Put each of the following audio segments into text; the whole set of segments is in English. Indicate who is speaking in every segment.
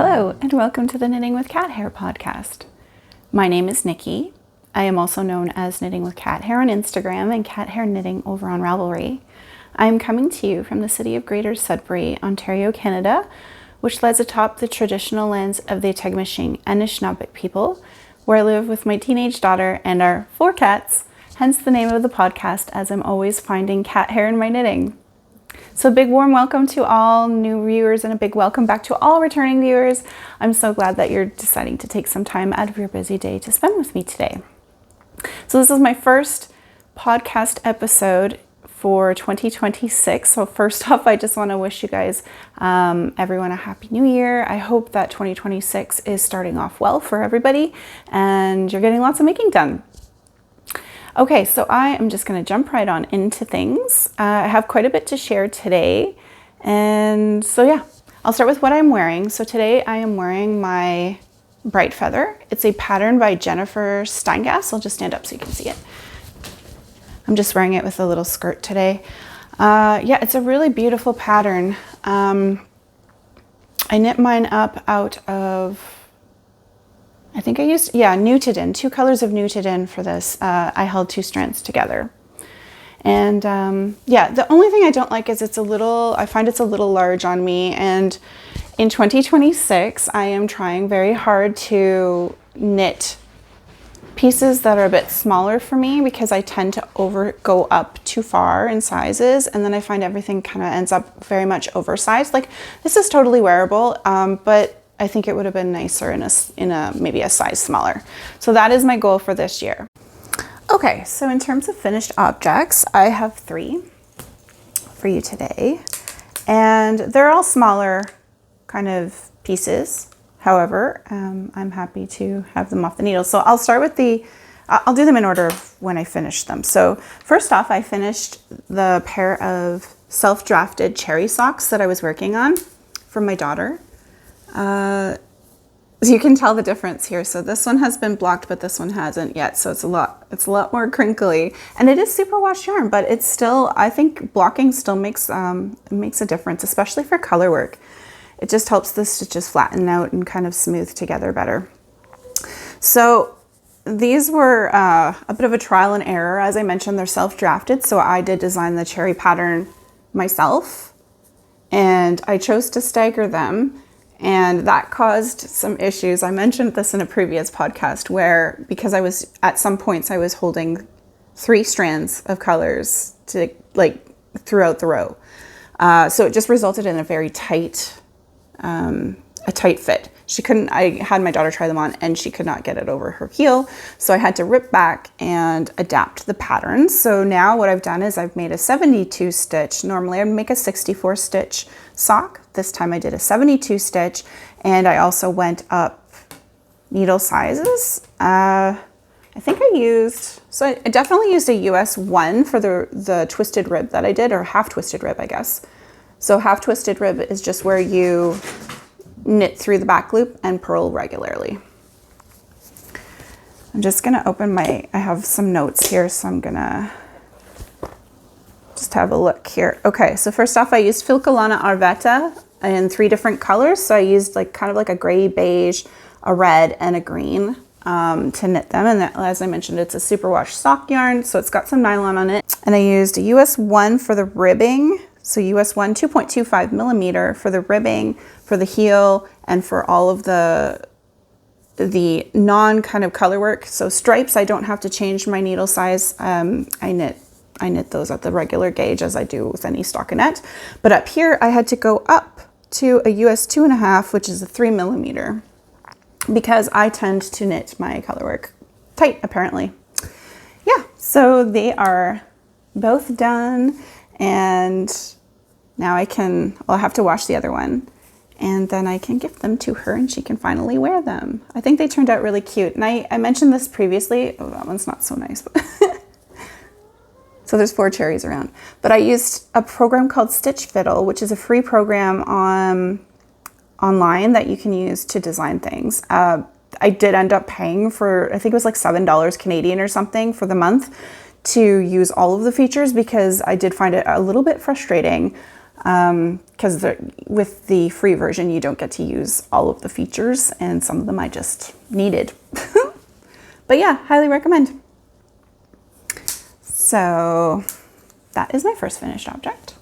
Speaker 1: Hello, and welcome to the Knitting with Cat Hair podcast. My name is Nikki. I am also known as Knitting with Cat Hair on Instagram and Cat Hair Knitting over on Ravelry. I am coming to you from the city of Greater Sudbury, Ontario, Canada, which lies atop the traditional lands of the Tatsiana and Novik people, where I live with my teenage daughter and our 4 cats, hence the name of the podcast, as I'm always finding cat hair in my knitting. So a big warm welcome to all new viewers and a big welcome back to all returning viewers. I'm so glad that you're deciding to take some time out of your busy day to spend with me today. So this is my first podcast episode for 2026. So first off, I just want to wish you guys, everyone, a happy new year. I hope that 2026 is starting off well for everybody and you're getting lots of making done. Okay, so I am just going to jump right on into things. I have quite a bit to share today. And so yeah, I'll start with what I'm wearing. So today I am wearing my Brightfeather. It's a pattern by Jennifer Steingass. I'll just stand up so you can see it. I'm just wearing it with a little skirt today. Yeah, it's a really beautiful pattern. I knit mine up out of, I think I used, Nutidin, 2 colors of Nutidin for this. I held 2 strands together. And yeah, the only thing I don't like is I find it's a little large on me. And in 2026, I am trying very hard to knit pieces that are a bit smaller for me because I tend to go up too far in sizes. And then I find everything kind of ends up very much oversized. Like this is totally wearable, but I think it would have been nicer in a maybe a size smaller. So that is my goal for this year. Okay, so in terms of finished objects, I have 3 for you today. And they're all smaller kind of pieces. However, I'm happy to have them off the needle. So I'll start with I'll do them in order of when I finish them. So first off, I finished the pair of self-drafted cherry socks that I was working on for my daughter. You can tell the difference here. So this one has been blocked, but this one hasn't yet. So it's a lot more crinkly, and it is superwash yarn, but it's still, I think blocking still makes a difference, especially for color work. It just helps the stitches flatten out and kind of smooth together better. So these were a bit of a trial and error. As I mentioned, they're self-drafted. So I did design the cherry pattern myself, and I chose to stagger them. And that caused some issues. I mentioned this in a previous podcast where, because at some points I was holding 3 strands of colors to throughout the row. So it just resulted in a very tight fit. I had my daughter try them on and she could not get it over her heel. So I had to rip back and adapt the pattern. So now what I've done is I've made a 72 stitch. Normally I'd make a 64 stitch sock. This time I did a 72 stitch, and I also went up needle sizes. I think I definitely used a US 1 for the twisted rib that I did, or half twisted rib, I guess. So half twisted rib is just where you knit through the back loop and purl regularly. I'm just gonna open I have some notes here, so I'm gonna just have a look here. Okay, so first off, I used Filcolana Arvetta in 3 different colors. So I used kind of like a gray beige, a red, and a green to knit them. And as I mentioned, it's a superwash sock yarn, so it's got some nylon on it. And I used a US 1 for the ribbing. So US 1, 2.25 millimeter for the ribbing, for the heel, and for all of the non kind of color work. So stripes, I don't have to change my needle size. I knit those at the regular gauge as I do with any stockinette. But up here, I had to go up to a US 2.5, which is a 3 millimeter, because I tend to knit my color work tight, apparently. Yeah, so they are both done, and now I'll have to wash the other one, and then I can gift them to her and she can finally wear them. I think they turned out really cute. And I mentioned this previously. Oh, that one's not so nice. So there's 4 cherries around. But I used a program called Stitch Fiddle, which is a free program online that you can use to design things. I did end up paying for, I think it was like $7 Canadian or something for the month to use all of the features, because I did find it a little bit frustrating because with the free version, you don't get to use all of the features, and some of them I just needed. But yeah, highly recommend. So that is my first finished object.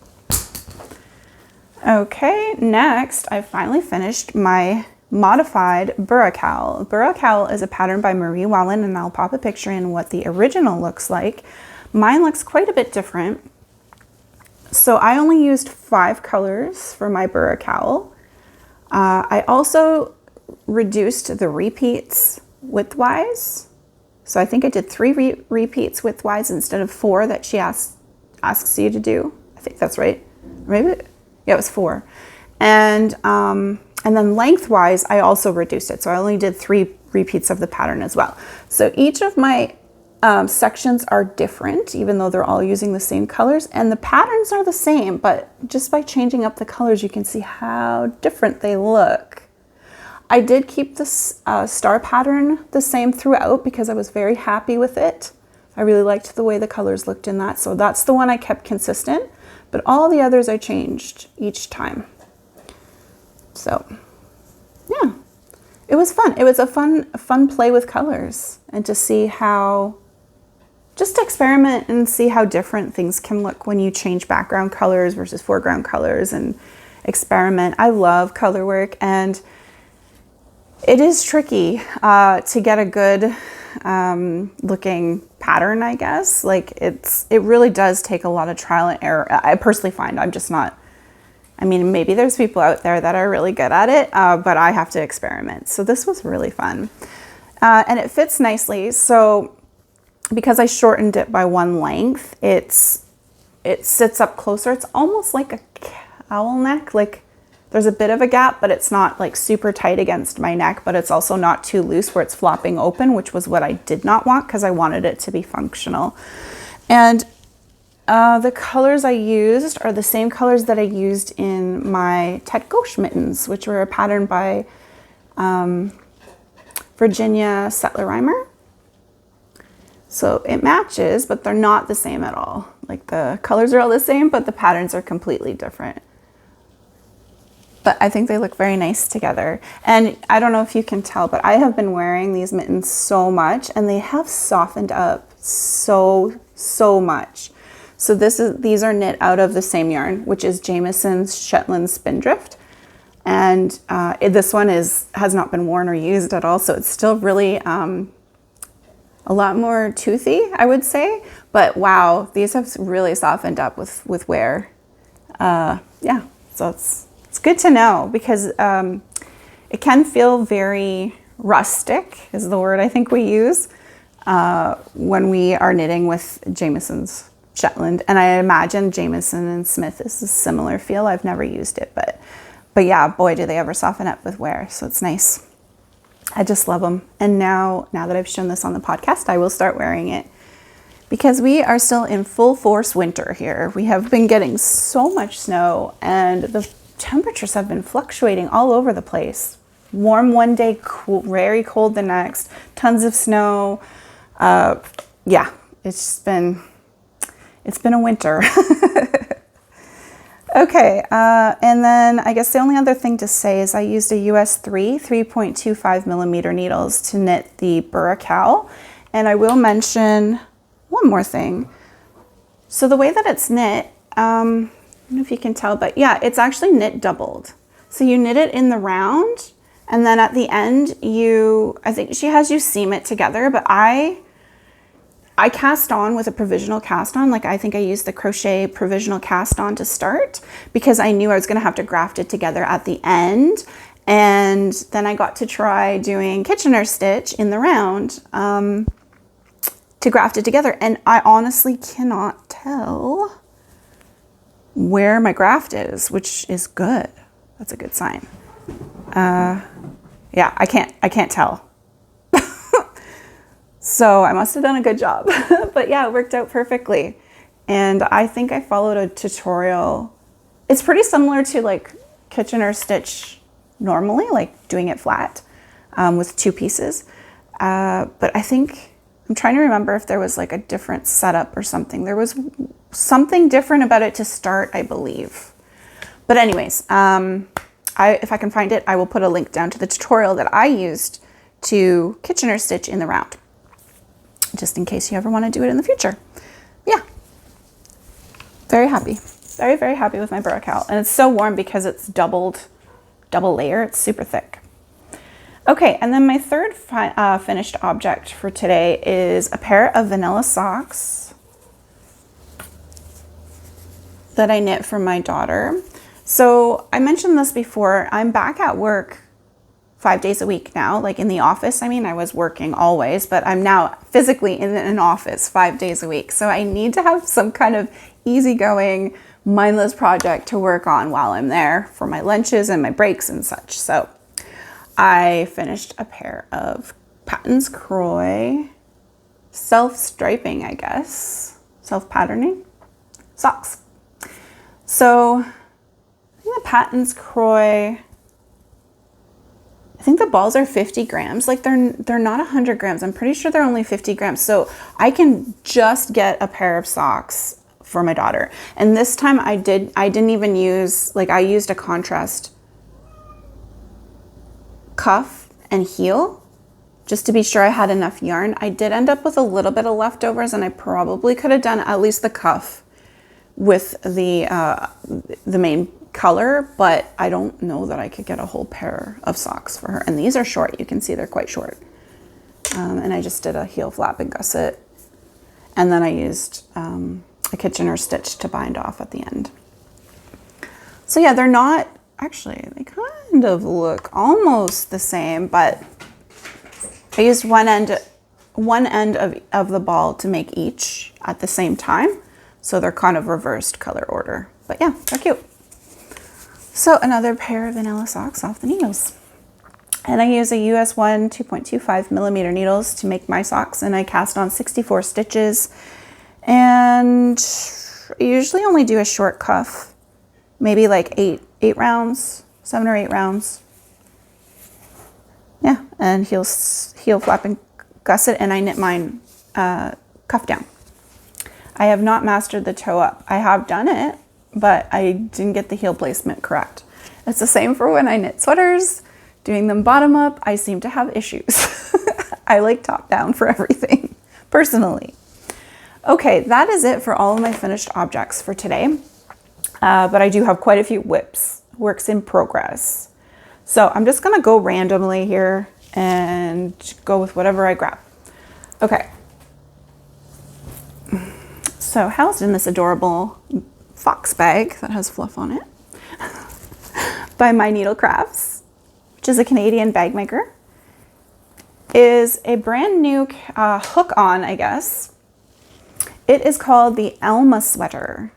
Speaker 1: Okay, next I finally finished my modified Burra Cowl. Burra Cowl is a pattern by Wallin, and I'll pop a picture in what the original looks like. Mine looks quite a bit different. So I only used 5 colors for my Burra Cowl. I also reduced the repeats widthwise. So I think I did 3 repeats widthwise instead of 4 that she asks you to do. I think that's right. Maybe, yeah, it was 4. And then lengthwise, I also reduced it. So I only did 3 repeats of the pattern as well. So each of my sections are different, even though they're all using the same colors, and the patterns are the same, but just by changing up the colors, you can see how different they look. I did keep this star pattern the same throughout because I was very happy with it. I really liked the way the colors looked in that, so that's the one I kept consistent, but all the others I changed each time. So yeah, it was fun. It was a fun play with colors, and to see how, just to experiment and see how different things can look when you change background colors versus foreground colors and experiment. I love color work, and it is tricky to get a good looking pattern, I guess. Like it really does take a lot of trial and error. I personally find I'm just not, I mean, maybe there's people out there that are really good at it, but I have to experiment. So this was really fun. And it fits nicely. So because I shortened it by 1 length, it sits up closer. It's almost like a cowl neck. Like there's a bit of a gap, but it's not like super tight against my neck, but it's also not too loose where it's flopping open, which was what I did not want because I wanted it to be functional. And the colors I used are the same colors that I used in my Tet Gauche mittens, which were a pattern by Virginia Sattler-Reimer. So it matches, but they're not the same at all. Like the colors are all the same, but the patterns are completely different. But I think they look very nice together. And I don't know if you can tell, but I have been wearing these mittens so much, and they have softened up so much. So these are knit out of the same yarn, which is Jamieson's Shetland Spindrift. And this one has not been worn or used at all, so it's still really a lot more toothy, I would say. But wow, these have really softened up with wear. Yeah, so it's good to know, because it can feel very rustic, is the word I think we use, when we are knitting with Jamieson's Shetland. And I imagine Jamieson and Smith is a similar feel. I've never used it, but yeah, boy, do they ever soften up with wear. So it's nice. I just love them. And now that I've shown this on the podcast, I will start wearing it, because we are still in full force winter here. We have been getting so much snow, and the temperatures have been fluctuating all over the place. Warm one day, cool, very cold the next, tons of snow. Yeah, it's been a winter. Okay, and then I guess the only other thing to say is I used a US 3.25 millimeter needles to knit the Burra Cowl. And I will mention one more thing. So the way that it's knit, I don't know if you can tell, but yeah, it's actually knit doubled. So you knit it in the round, and then at the end I think she has you seam it together, but I cast on with a provisional cast on. Like I think I used the crochet provisional cast on to start, because I knew I was going to have to graft it together at the end. And then I got to try doing Kitchener stitch in the round to graft it together. And I honestly cannot tell where my graft is, which is good. That's a good sign. Yeah, I can't tell. So I must have done a good job. But yeah, it worked out perfectly. And I think I followed a tutorial. It's pretty similar to like Kitchener stitch normally, like doing it flat with 2 pieces. But I think, I'm trying to remember if there was like a different setup or something. There was something different about it to start, I believe. But anyways, if I can find it, I will put a link down to the tutorial that I used to Kitchener stitch in the round, just in case you ever want to do it in the future. Yeah, very happy. Very, very happy with my Burra Cowl. And it's so warm because it's double layer. It's super thick. Okay, and then my third finished object for today is a pair of vanilla socks that I knit for my daughter. So I mentioned this before, I'm back at work 5 days a week now, like in the office. I mean, I was working always, but I'm now physically in an office 5 days a week. So I need to have some kind of easygoing, mindless project to work on while I'm there for my lunches and my breaks and such. So I finished a pair of Patton's Kroy self-striping, I guess, self-patterning socks. So I think the Patton's Kroy, I think the balls are 50 grams. Like they're not 100 grams. I'm pretty sure they're only 50 grams. So I can just get a pair of socks for my daughter. And this time I didn't even use, like I used a contrast cuff and heel just to be sure I had enough yarn. I did end up with a little bit of leftovers, and I probably could have done at least the cuff with the main color, but I don't know that I could get a whole pair of socks for her. And these are short. You can see they're quite short. And I just did a heel flap and gusset. And then I used a Kitchener stitch to bind off at the end. So yeah, they're not, actually, they kind of look almost the same, but I used one end of the ball to make each at the same time. So they're kind of reversed color order. But yeah, they're cute. So another pair of vanilla socks off the needles. And I use a US 1 2.25 millimeter needles to make my socks, and I cast on 64 stitches. And I usually only do a short cuff, maybe like 8 rounds, 7 or 8 rounds. Yeah, and heel flap and gusset, and I knit mine cuff down. I have not mastered the toe up. I have done it, but I didn't get the heel placement correct. It's the same for when I knit sweaters. Doing them bottom up, I seem to have issues. I like top down for everything, personally. Okay, that is it for all of my finished objects for today. But I do have quite a few works in progress. So I'm just gonna go randomly here and go with whatever I grab. Okay. So housed in this adorable fox bag that has fluff on it by My Needle Crafts, which is a Canadian bag maker, is a brand new hook on, I guess. It is called the Alma sweater.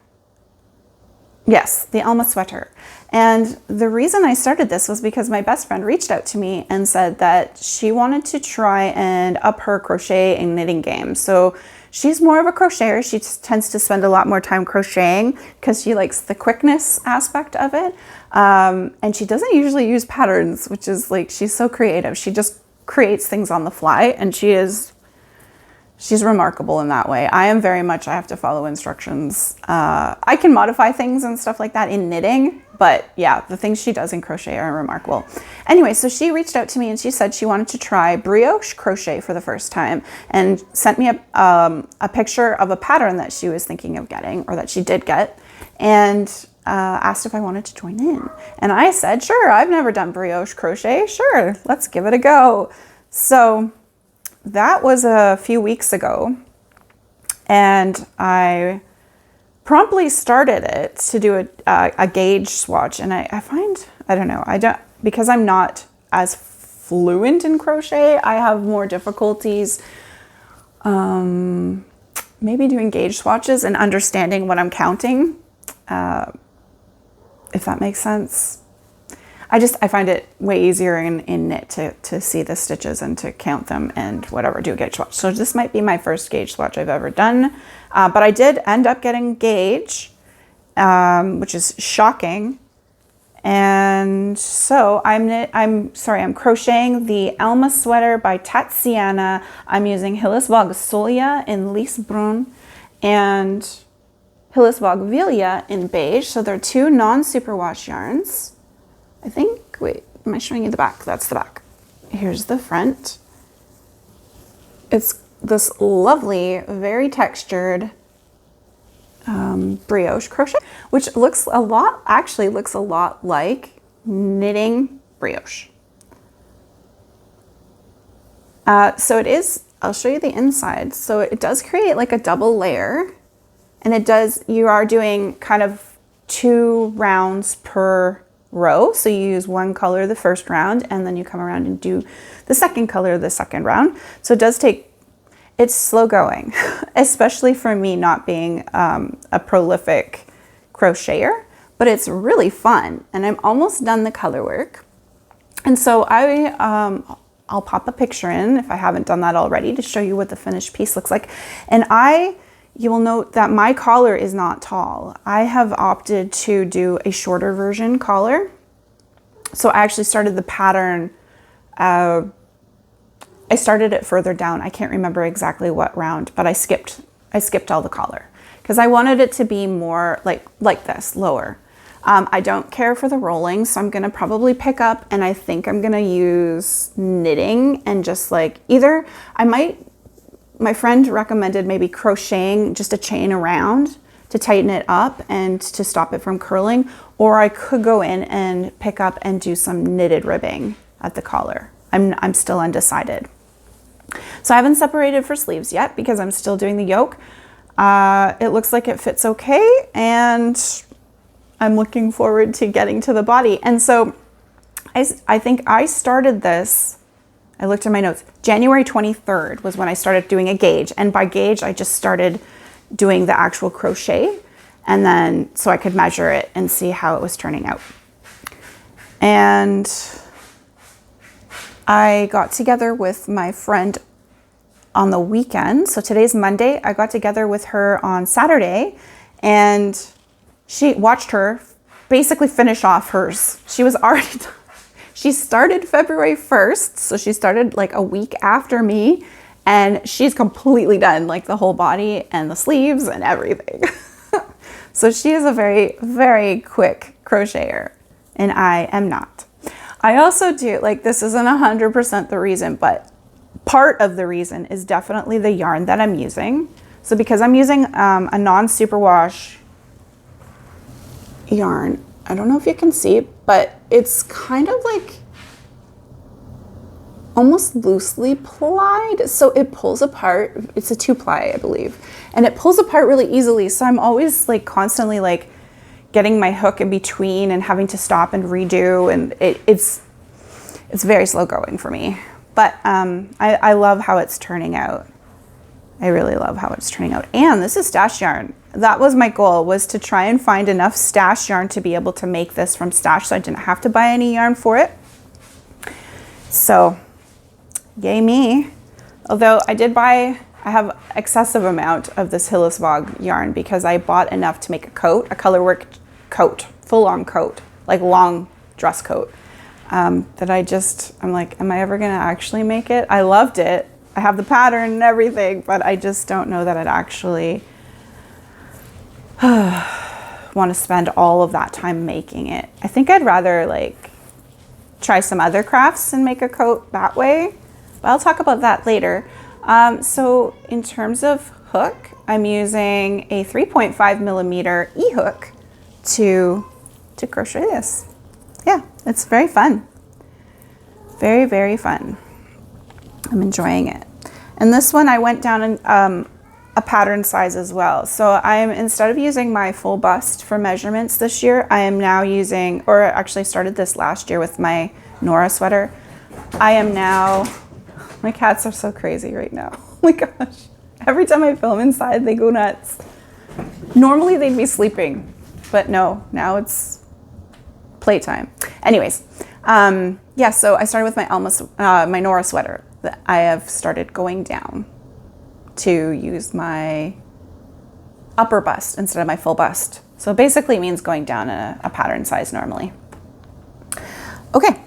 Speaker 1: Yes, the Alma sweater. And the reason I started this was because my best friend reached out to me and said that she wanted to try and up her crochet and knitting game. So she's more of a crocheter. She tends to spend a lot more time crocheting because she likes the quickness aspect of it. And she doesn't usually use patterns, which is like, she's so creative. She just creates things on the fly, and she's remarkable in that way. I am very much, I have to follow instructions. I can modify things and stuff like that in knitting, but yeah, the things she does in crochet are remarkable. Anyway, so she reached out to me and she said she wanted to try brioche crochet for the first time, and sent me a picture of a pattern that she was thinking of getting, or that she did get, and asked if I wanted to join in. And I said, sure, I've never done brioche crochet. Sure, let's give it a go. So that was a few weeks ago, and I promptly started it to do a gauge swatch. And I find, I don't know, because I'm not as fluent in crochet, I have more difficulties maybe doing gauge swatches and understanding what I'm counting, if that makes sense. I find it way easier in knit to see the stitches and to count them and whatever, do a gauge swatch. So this might be my first gauge swatch I've ever done. But I did end up getting gauge, which is shocking. And so I'm crocheting the Alma sweater by Tatsiana. I'm using Hillis Vågsolia in Lisbrun. And Hillesvåg in beige. So they're two non-superwash yarns. I think, wait, am I showing you the back? That's the back. Here's the front. It's this lovely, very textured brioche crochet, which looks a lot like knitting brioche. So it is, I'll show you the inside. So it does create like a double layer, and it does, you are doing kind of 2 rounds per row. So you use one color the first round, and then you come around and do the second color the second round. So it does take, it's slow going, especially for me not being a prolific crocheter, but it's really fun, and I'm almost done the color work. And so I'll pop a picture in if I haven't done that already to show you what the finished piece looks like. And you will note that my collar is not tall. I have opted to do a shorter version collar. So I actually started the pattern, I started it further down. I can't remember exactly what round, but I skipped all the collar because I wanted it to be more like this, lower. I don't care for the rolling, so I'm gonna probably pick up, and I think I'm gonna use knitting and just like either my friend recommended maybe crocheting just a chain around to tighten it up and to stop it from curling, or I could go in and pick up and do some knitted ribbing at the collar. I'm still undecided. So I haven't separated for sleeves yet because I'm still doing the yoke. It looks like it fits okay, and I'm looking forward to getting to the body. And so I think I started this, I looked at my notes, January 23rd was when I started doing a gauge. And by gauge, I just started doing the actual crochet, and then so I could measure it and see how it was turning out. And I got together with my friend on the weekend. So today's Monday. I got together with her on Saturday, and she watched her basically finish off hers. She was already done. She started February 1st, so she started like a week after me, and she's completely done like the whole body and the sleeves and everything. So she is a very, very quick crocheter, and I am not. I also do, like, this isn't 100% the reason, but part of the reason is definitely the yarn that I'm using. So because I'm using a non-superwash yarn, I don't know if you can see, but it's kind of like almost loosely plied. So it pulls apart. It's a 2-ply, I believe. And it pulls apart really easily. So I'm always like constantly like getting my hook in between and having to stop and redo. And it's very slow going for me. But I love how it's turning out. I really love how it's turning out. And this is stash yarn. That was my goal, was to try and find enough stash yarn to be able to make this from stash, so I didn't have to buy any yarn for it. So, yay me. Although I have excessive amount of this Hillesvåg yarn because I bought enough to make a coat, a colorwork coat, full-on coat, like long dress coat, that I'm like, am I ever gonna actually make it? I loved it. I have the pattern and everything, but I just don't know that I'd actually want to spend all of that time making it. I think I'd rather like try some other crafts and make a coat that way, but I'll talk about that later. So in terms of hook, I'm using a 3.5 millimeter E-hook to crochet this. Yeah, it's very fun. Very, very fun. I'm enjoying it. And this one I went down in a pattern size as well. So instead of using my full bust for measurements this year, I am now using, or actually started this last year with my Nora sweater. I am now, my cats are so crazy right now. Oh my gosh. Every time I film inside, they go nuts. Normally they'd be sleeping, but no, now it's playtime. Anyways, yeah, so I started with my Alma, my Nora sweater that I have started going down to use my upper bust instead of my full bust. So basically it means going down a pattern size normally. Okay,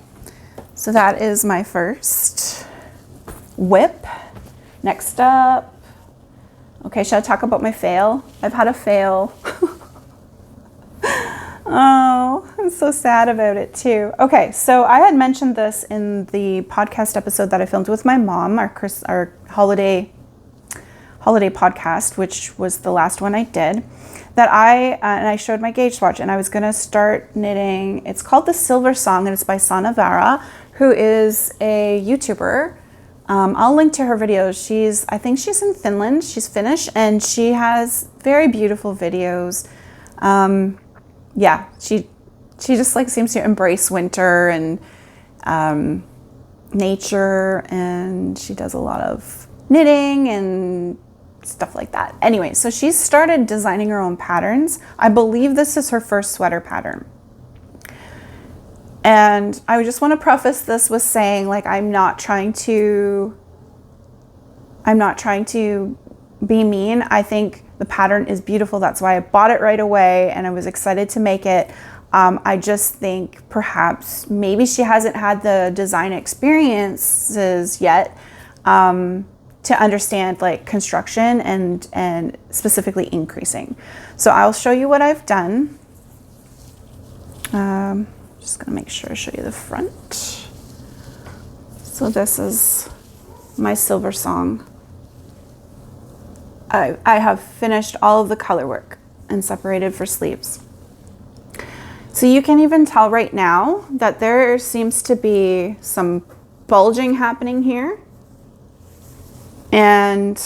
Speaker 1: so that is my first whip. Next up, okay, should I talk about my fail? I've had a fail. Oh, I'm so sad about it too. Okay, so I had mentioned this in the podcast episode that I filmed with my mom, our holiday podcast, which was the last one I did, that I showed my gauge swatch, and I was going to start knitting. It's called the Silversong, and it's by Sanna Vaara, who is a YouTuber. I'll link to her videos. I think she's in Finland. She's Finnish, and she has very beautiful videos. Yeah, she just like seems to embrace winter and nature, and she does a lot of knitting and stuff like that. Anyway, so she's started designing her own patterns. I believe this is her first sweater pattern. And I just want to preface this with saying, like, I'm not trying to be mean. I think the pattern is beautiful. That's why I bought it right away, and I was excited to make it. I just think perhaps maybe she hasn't had the design experiences yet to understand like construction and specifically increasing. So I'll show you what I've done. Just gonna make sure I show you the front. So this is my Silversong. I have finished all of the color work and separated for sleeves. So you can even tell right now that there seems to be some bulging happening here. And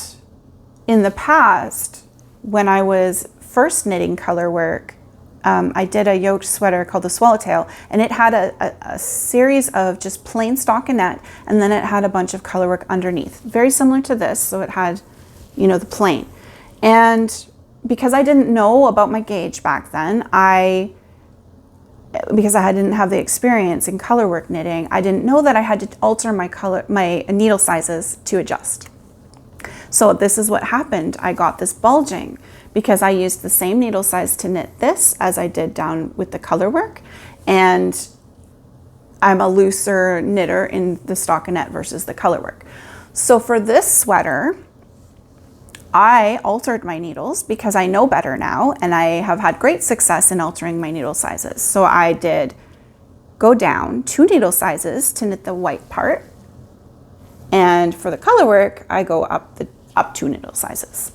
Speaker 1: in the past, when I was first knitting color work, I did a yoked sweater called the Swallowtail, and it had a series of just plain stockinette, and then it had a bunch of color work underneath. Very similar to this, so it had, you know, the plain. And because I didn't know about my gauge back then, because I didn't have the experience in color work knitting, I didn't know that I had to alter my needle sizes to adjust. So this is what happened. I got this bulging because I used the same needle size to knit this as I did down with the color work. And I'm a looser knitter in the stockinette versus the color work. So for this sweater, I altered my needles because I know better now, and I have had great success in altering my needle sizes. So I did go down 2 needle sizes to knit the white part. And for the color work, I go up 2 needle sizes.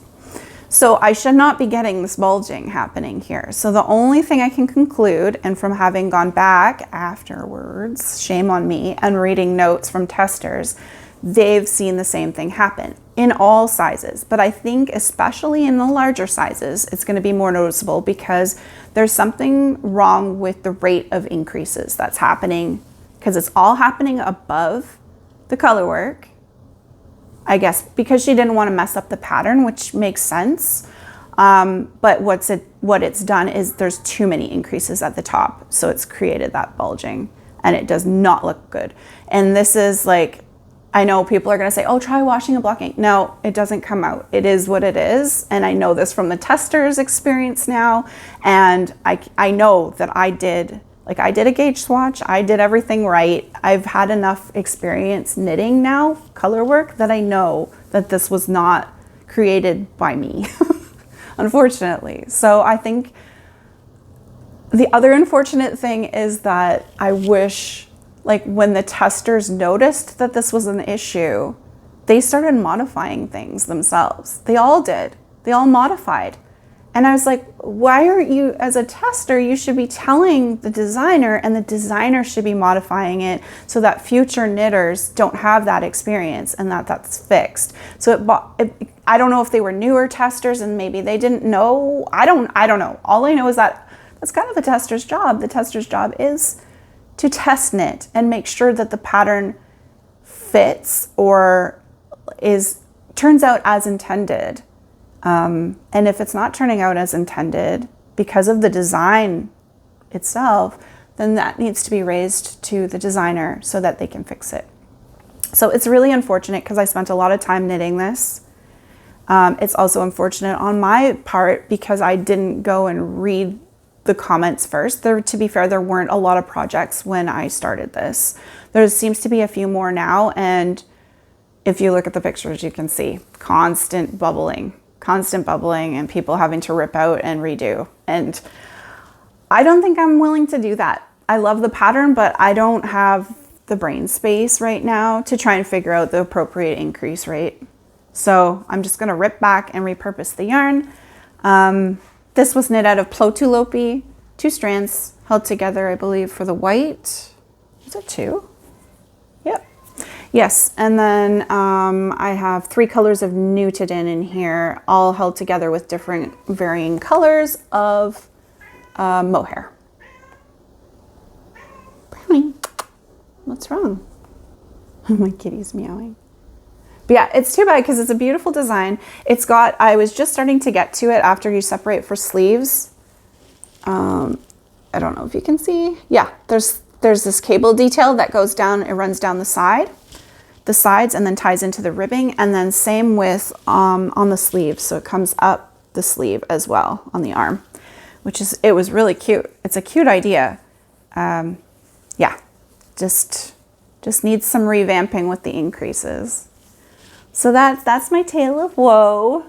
Speaker 1: So I should not be getting this bulging happening here. So the only thing I can conclude, and from having gone back afterwards, shame on me, and reading notes from testers, they've seen the same thing happen in all sizes. But I think especially in the larger sizes, it's going to be more noticeable because there's something wrong with the rate of increases that's happening, because it's all happening above the color work. I guess because she didn't want to mess up the pattern, which makes sense. But what it's done is there's too many increases at the top. So it's created that bulging, and it does not look good. And this is like, I know people are going to say, oh, try washing a block ink. No, it doesn't come out. It is what it is. And I know this from the tester's experience now. And I know that I did a gauge swatch. I did everything right. I've had enough experience knitting now, color work, that I know that this was not created by me, unfortunately. So I think the other unfortunate thing is that I wish, like, when the testers noticed that this was an issue, they started modifying things themselves. They all did. They all modified. And I was like, why aren't you, as a tester, you should be telling the designer, and the designer should be modifying it so that future knitters don't have that experience and that's fixed. So I don't know if they were newer testers and maybe they didn't know. I don't know. All I know is that that's kind of the tester's job. The tester's job is to test knit and make sure that the pattern fits or turns out as intended. And if it's not turning out as intended because of the design itself, then that needs to be raised to the designer so that they can fix it. So it's really unfortunate because I spent a lot of time knitting this. It's also unfortunate on my part because I didn't go and read the comments first. To be fair, there weren't a lot of projects when I started this. There seems to be a few more now, and if you look at the pictures, you can see constant bubbling and people having to rip out and redo. And I don't think I'm willing to do that. I love the pattern, but I don't have the brain space right now to try and figure out the appropriate increase rate. So I'm just gonna rip back and repurpose the yarn. This was knit out of Plotulopi, 2 strands held together, I believe, for the white. Is it 2? Yep. Yes, and then I have 3 colors of Nutidin in here, all held together with different varying colors of mohair. Brownie, what's wrong? My kitty's meowing. But yeah, it's too bad because it's a beautiful design. It's got, I was just starting to get to it after you separate for sleeves. I don't know if you can see. Yeah, there's this cable detail that goes down, it runs down the sides and then ties into the ribbing. And then same with on the sleeve. So it comes up the sleeve as well on the arm, it was really cute. It's a cute idea. Yeah, just needs some revamping with the increases. So that's my tale of woe.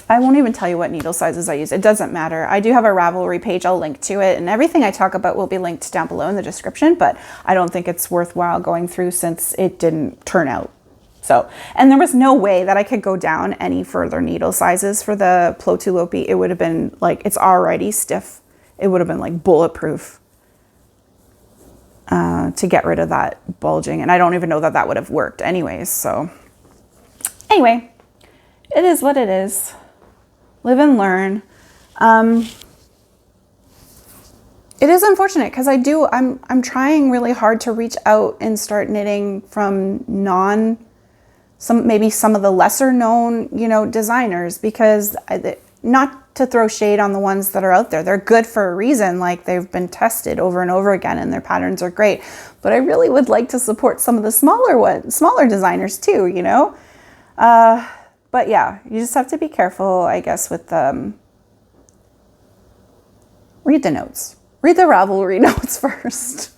Speaker 1: I won't even tell you what needle sizes I use. It doesn't matter. I do have a Ravelry page. I'll link to it, and everything I talk about will be linked down below in the description, but I don't think it's worthwhile going through since it didn't turn out. So, and there was no way that I could go down any further needle sizes for the Plotulopi. It would have been like, it's already stiff. It would have been like bulletproof to get rid of that bulging. And I don't even know that that would have worked anyways. So anyway, it is what it is. Live and learn. It is unfortunate because I'm trying really hard to reach out and start knitting from maybe some of the lesser known, designers, because not to throw shade on the ones that are out there. They're good for a reason. Like, they've been tested over and over again and their patterns are great. But I really would like to support some of the smaller designers too, But yeah, you just have to be careful, I guess, with read the notes. Read the Ravelry notes first.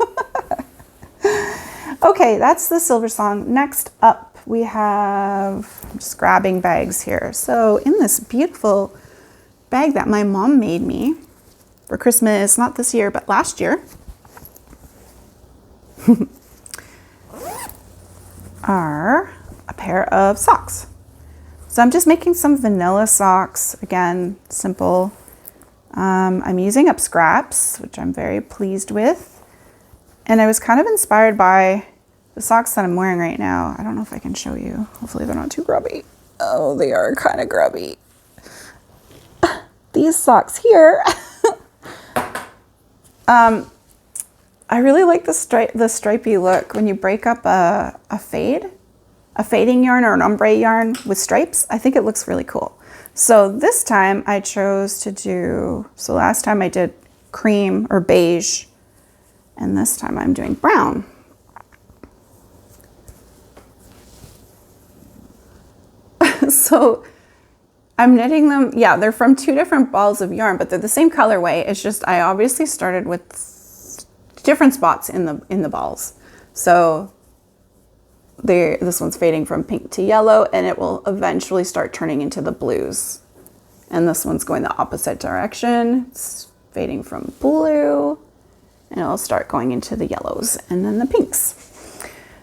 Speaker 1: Okay, that's the Silversong. Next up, we have, I'm just grabbing bags here. So in this beautiful bag that my mom made me for Christmas, not this year, but last year, are a pair of socks. So I'm just making some vanilla socks, again, simple. I'm using up scraps, which I'm very pleased with. And I was kind of inspired by the socks that I'm wearing right now. I don't know if I can show you. Hopefully they're not too grubby. Oh, they are kind of grubby. These socks here. I really like the stripy look when you break up a fading yarn or an ombre yarn with stripes. I think it looks really cool. So this time I chose to do, so last time I did cream or beige, and this time I'm doing brown. So I'm knitting them, yeah, they're from 2 different balls of yarn, but they're the same colorway. It's just, I obviously started with different spots in the balls. So this one's fading from pink to yellow, and it will eventually start turning into the blues. And this one's going the opposite direction. It's fading from blue, and it'll start going into the yellows and then the pinks.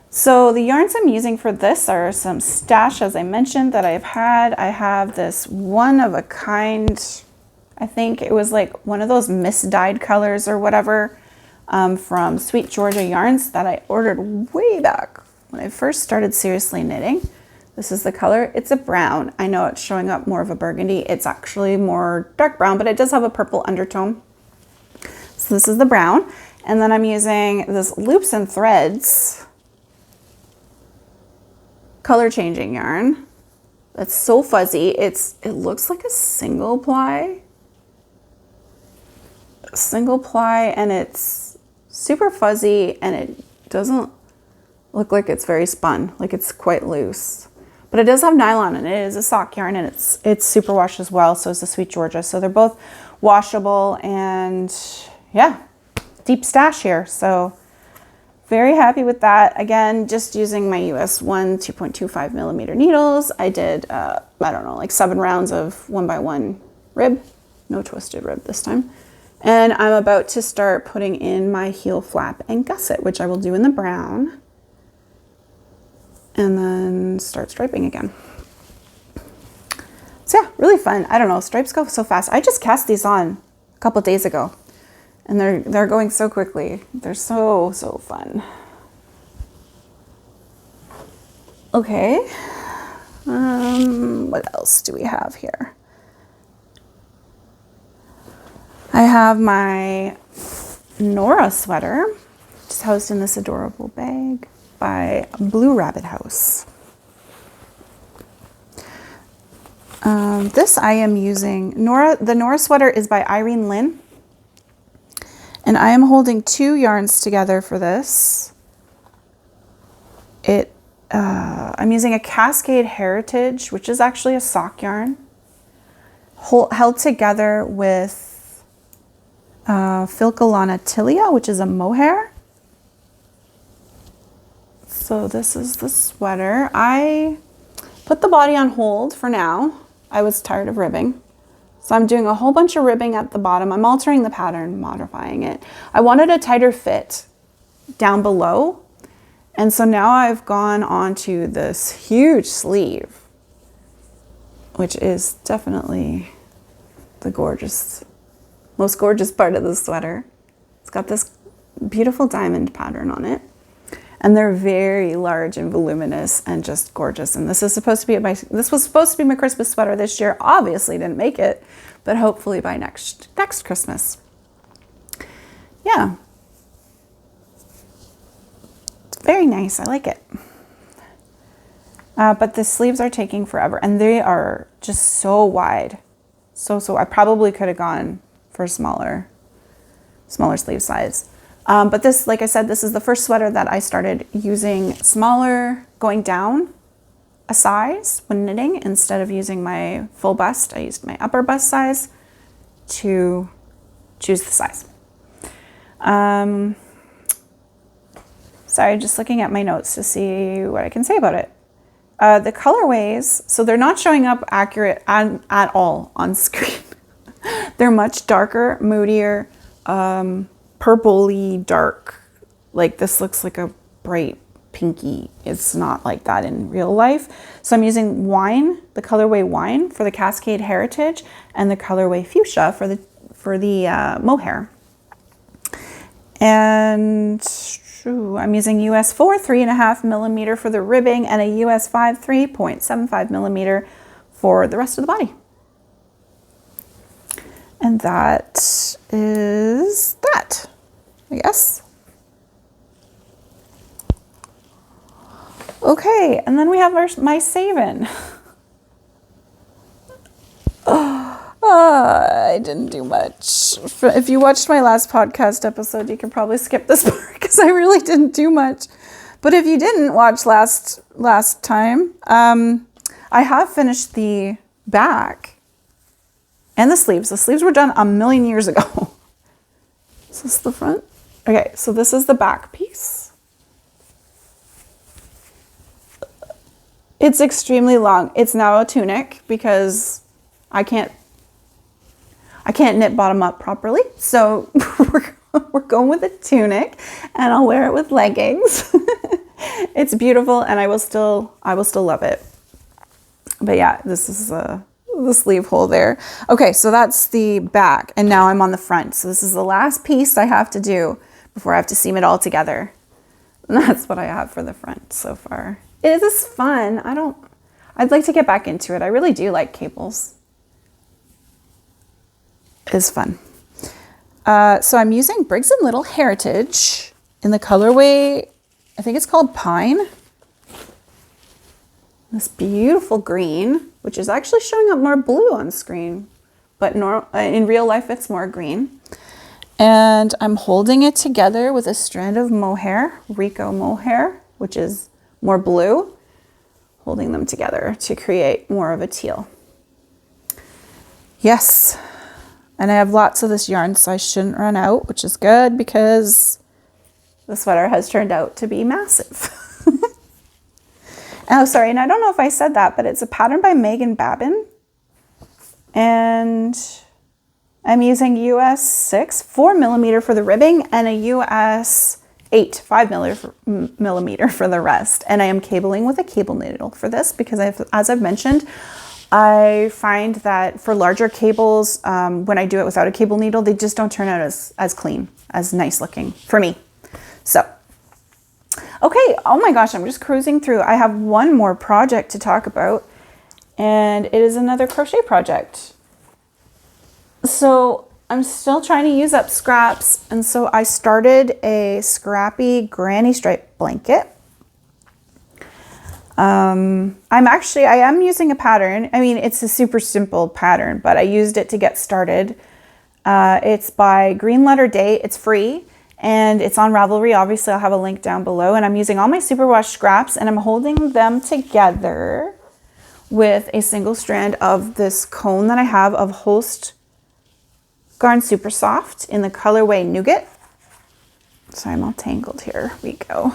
Speaker 1: So the yarns I'm using for this are some stash, as I mentioned, that I've had. I have this one of a kind, I think it was like one of those misdyed colors or whatever, from Sweet Georgia Yarns that I ordered way back when I first started seriously knitting. This is the color. It's a brown. I know it's showing up more of a burgundy. It's actually more dark brown, but it does have a purple undertone. So this is the brown. And then I'm using this Loops and Threads color changing yarn. That's so fuzzy. It looks like a single ply, and it's super fuzzy, and it doesn't look like it's very spun, like it's quite loose. But it does have nylon, and it is a sock yarn, and it's super wash as well. So is the Sweet Georgia. So they're both washable, and yeah, deep stash here. So very happy with that. Again, just using my US 1 2.25 millimeter needles. I did, I don't know, like 7 rounds of 1x1 rib no twisted rib this time. And I'm about to start putting in my heel flap and gusset, which I will do in the brown. And then start striping again. So yeah, really fun. I don't know, stripes go so fast. I just cast these on a couple days ago and they're going so quickly. They're so fun. Okay. What else do we have here? I have my Nora sweater, just housed in this adorable bag by Blue Rabbit House. This I am using, the Nora sweater is by Irene. And I am holding 2 yarns together for this. I'm using a Cascade Heritage, which is actually a sock yarn, held together with Filcolana Tilia, which is a mohair. So this is the sweater. I put the body on hold for now. I was tired of ribbing. So I'm doing a whole bunch of ribbing at the bottom. I'm altering the pattern, modifying it. I wanted a tighter fit down below. And so now I've gone on to this huge sleeve, which is definitely the most gorgeous part of the sweater. It's got this beautiful diamond pattern on it. And they're very large and voluminous and just gorgeous. And this was supposed to be my Christmas sweater this year. Obviously didn't make it, but hopefully by next Christmas. Yeah. It's very nice. I like it. But the sleeves are taking forever and they are just so wide. So I probably could have gone for smaller sleeve size. But this, like I said, this is the first sweater that I started using smaller, going down a size when knitting. Instead of using my full bust, I used my upper bust size to choose the size. Sorry, just looking at my notes to see what I can say about it. The colorways, so they're not showing up accurate at all on screen. They're much darker, moodier, purpley dark. Like this looks like a bright pinky. It's not like that in real life. So I'm using wine, the colorway wine for the Cascade Heritage, and the colorway fuchsia for the mohair. And I'm using US 4 3.5 millimeter for the ribbing and a US 5 3.75 millimeter for the rest of the body. And that is that, I guess. Okay, and then we have my Saven. I didn't do much. If you watched my last podcast episode, you can probably skip this part because I really didn't do much. But if you didn't watch last time, I have finished the back and the sleeves. The sleeves were done a million years ago. Is this the front? Okay, so this is the back piece. It's extremely long. It's now a tunic because I can't knit bottom up properly. So we're going with a tunic and I'll wear it with leggings. It's beautiful and I will still love it. But yeah, this is the sleeve hole there. Okay, so that's the back and now I'm on the front. So this is the last piece I have to do before I have to seam it all together. And that's what I have for the front so far. It is fun. I'd like to get back into it. I really do like cables. It's fun. So I'm using Briggs & Little Heritage in the colorway, I think it's called Pine. This beautiful green, which is actually showing up more blue on screen, but in real life it's more green. And I'm holding it together with a strand of mohair, Rico mohair, which is more blue, holding them together to create more of a teal. Yes. And I have lots of this yarn, so I shouldn't run out, which is good because the sweater has turned out to be massive. Oh, sorry, and I don't know if I said that, but it's a pattern by Meghan Babin. And I'm using US 6 4mm for the ribbing and a US 8 5mm for the rest. And I am cabling with a cable needle for this because as I've mentioned, I find that for larger cables, when I do it without a cable needle, they just don't turn out as clean, as nice looking for me. So, okay, oh my gosh, I'm just cruising through. I have one more project to talk about, and it is another crochet project. So I'm still trying to use up scraps, and so I started a scrappy granny stripe blanket. I am using a pattern. I mean, it's a super simple pattern, but I used it to get started. It's by Greenletterday. It's free and it's on Ravelry. Obviously, I'll have a link down below, and I'm using all my superwash scraps and I'm holding them together with a single strand of this cone that I have of Holst Garn Super Soft in the colorway Nougat. Sorry, I'm all tangled here. We go.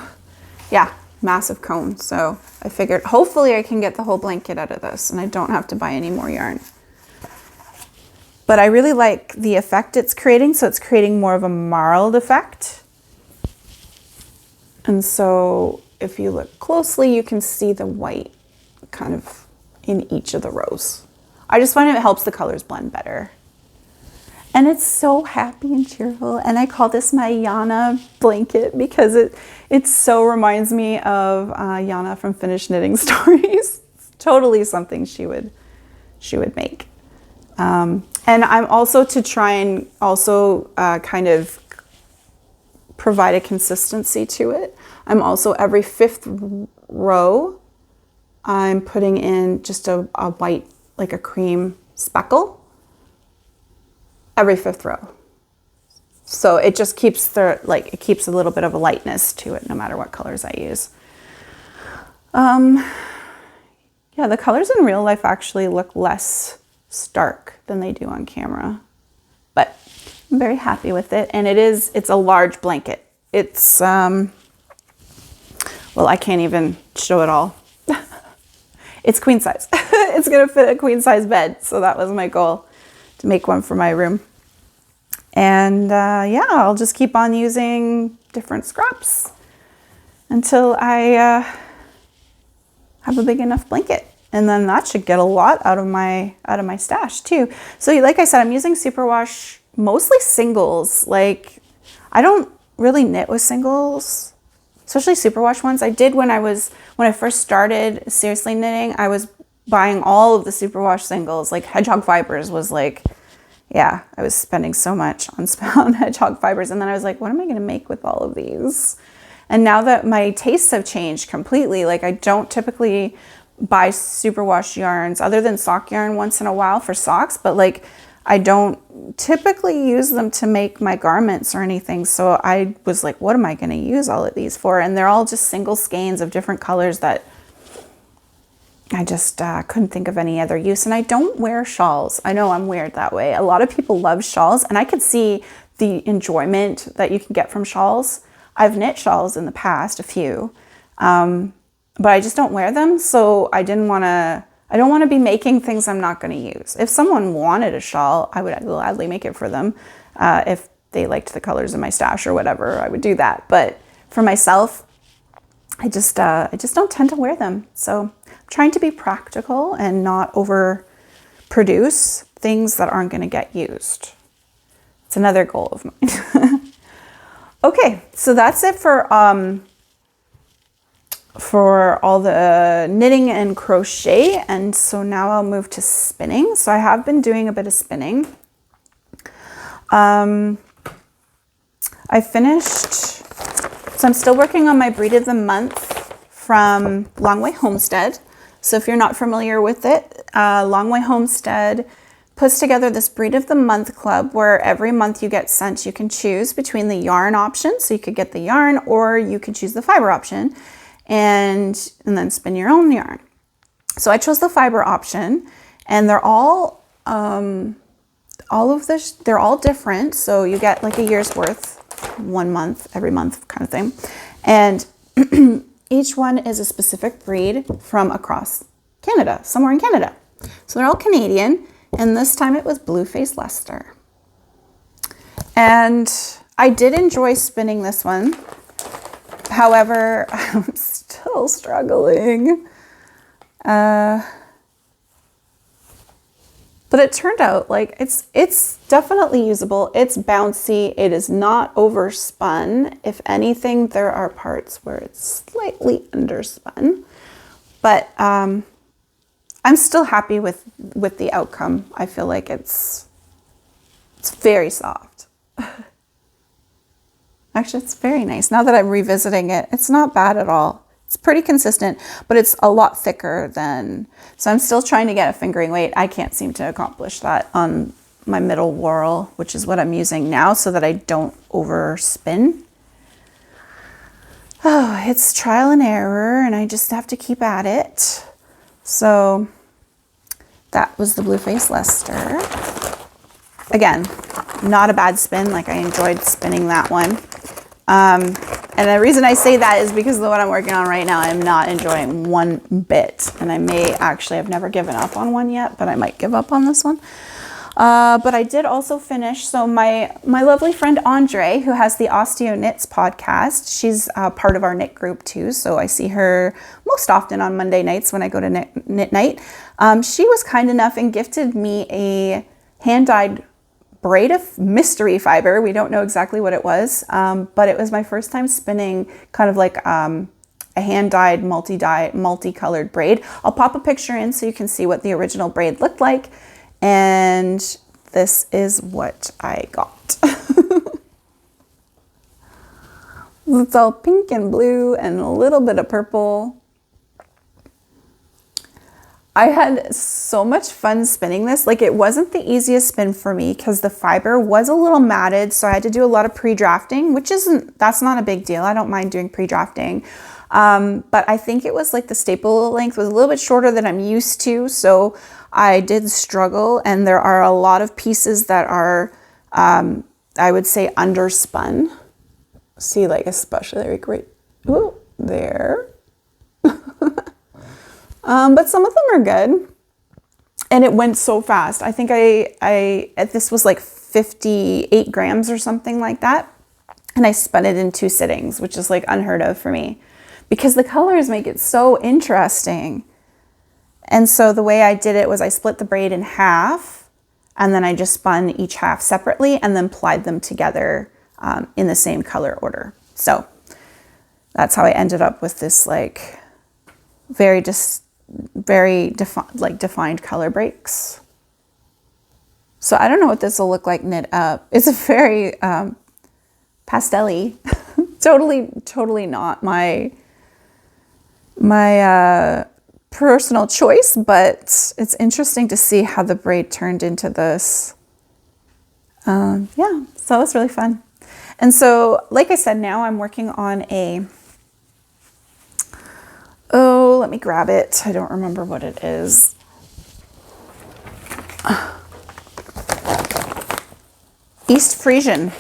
Speaker 1: Yeah, massive cone. So I figured hopefully I can get the whole blanket out of this and I don't have to buy any more yarn. But I really like the effect it's creating. So it's creating more of a marled effect. And so if you look closely, you can see the white kind of in each of the rows. I just find it helps the colors blend better. And it's so happy and cheerful. And I call this my Yana blanket because it so reminds me of Yana from Finished Knitting Stories. It's totally something she would make. And I'm also to try and also kind of provide a consistency to it. I'm also every 5th row, I'm putting in just a white, like a cream speckle. Every 5th row. So it just keeps it keeps a little bit of a lightness to it no matter what colors I use. Yeah, the colors in real life actually look less stark than they do on camera. But I'm very happy with it, and it's a large blanket. It's well, I can't even show it all. It's queen size. It's gonna fit a queen size bed, so that was my goal, to make one for my room. And yeah, I'll just keep on using different scraps until I have a big enough blanket. And then that should get a lot out of my stash too. So like I said, I'm using superwash, mostly singles. Like I don't really knit with singles, especially superwash ones. I did when I first started seriously knitting, I was buying all of the superwash singles. Like hedgehog fibers was like, yeah, I was spending so much on hedgehog fibers. And then I was like, what am I going to make with all of these? And now that my tastes have changed completely, like I don't typically buy superwash yarns other than sock yarn once in a while for socks, but like I don't typically use them to make my garments or anything. So I was like, what am I going to use all of these for? And they're all just single skeins of different colors that I just couldn't think of any other use. And I don't wear shawls. I know I'm weird that way. A lot of people love shawls, and I could see the enjoyment that you can get from shawls. I've knit shawls in the past, a few, but I just don't wear them. So I don't want to be making things I'm not going to use. If someone wanted a shawl, I would gladly make it for them. If they liked the colors in my stash or whatever, I would do that. But for myself, I just don't tend to wear them. So I'm trying to be practical and not overproduce things that aren't going to get used. It's another goal of mine. Okay, so that's it for all the knitting and crochet. And so now I'll move to spinning. So I have been doing a bit of spinning. I finished, so I'm still working on my Breed of the Month from Long Way Homestead. So if you're not familiar with it, Long Way Homestead puts together this Breed of the Month club where every month you get sent, you can choose between the yarn option. So you could get the yarn or you could choose the fiber option and then spin your own yarn. So I chose the fiber option, and they're all they're all different. So you get like a year's worth, 1 month, every month kind of thing. And each one is a specific breed from across Canada, somewhere in Canada. So they're all Canadian. And this time it was Blue Face Leicester. And I did enjoy spinning this one. However, I'm still struggling. But it turned out like it's definitely usable. It's bouncy. It is not overspun. If anything, there are parts where it's slightly underspun. But I'm still happy with the outcome. I feel like it's very soft. Actually, it's very nice. Now that I'm revisiting it, it's not bad at all. It's pretty consistent, but it's a lot thicker than, so I'm still trying to get a fingering weight. I can't seem to accomplish that on my middle whorl, which is what I'm using now so that I don't overspin. Oh, it's trial and error and I just have to keep at it. So that was the Blue Face Leicester. Again, not a bad spin. Like I enjoyed spinning that one. And the reason I say that is because the one I'm working on right now, I'm not enjoying one bit. And I may actually, I've never given up on one yet, but I might give up on this one. But I did also finish. So my lovely friend Andre, who has the Osteo Knits podcast, she's part of our knit group too. So I see her most often on Monday nights when I go to knit night. She was kind enough and gifted me a hand-dyed braid of mystery fiber. We don't know exactly what it was, but it was my first time spinning kind of like a hand-dyed, multicolored braid. I'll pop a picture in so you can see what the original braid looked like. And this is what I got. It's all pink and blue and a little bit of purple. I had so much fun spinning this. Like it wasn't the easiest spin for me because the fiber was a little matted. So I had to do a lot of pre-drafting, that's not a big deal. I don't mind doing pre-drafting. But I think it was like the staple length was a little bit shorter than I'm used to. So I did struggle, and there are a lot of pieces that are, I would say, underspun. See, like especially like right there. But some of them are good. And it went so fast. I think this was like 58 grams or something like that. And I spun it in 2 sittings, which is like unheard of for me because the colors make it so interesting. And so the way I did it was I split the braid in half and then I just spun each half separately and then plied them together in the same color order. So that's how I ended up with this like very defined color breaks. So I don't know what this will look like knit up. It's a very pastel-y. totally not my personal choice, but it's interesting to see how the braid turned into this. Yeah, so it was really fun. And so, like I said, now I'm working on let me grab it. I don't remember what it is. East Frisian.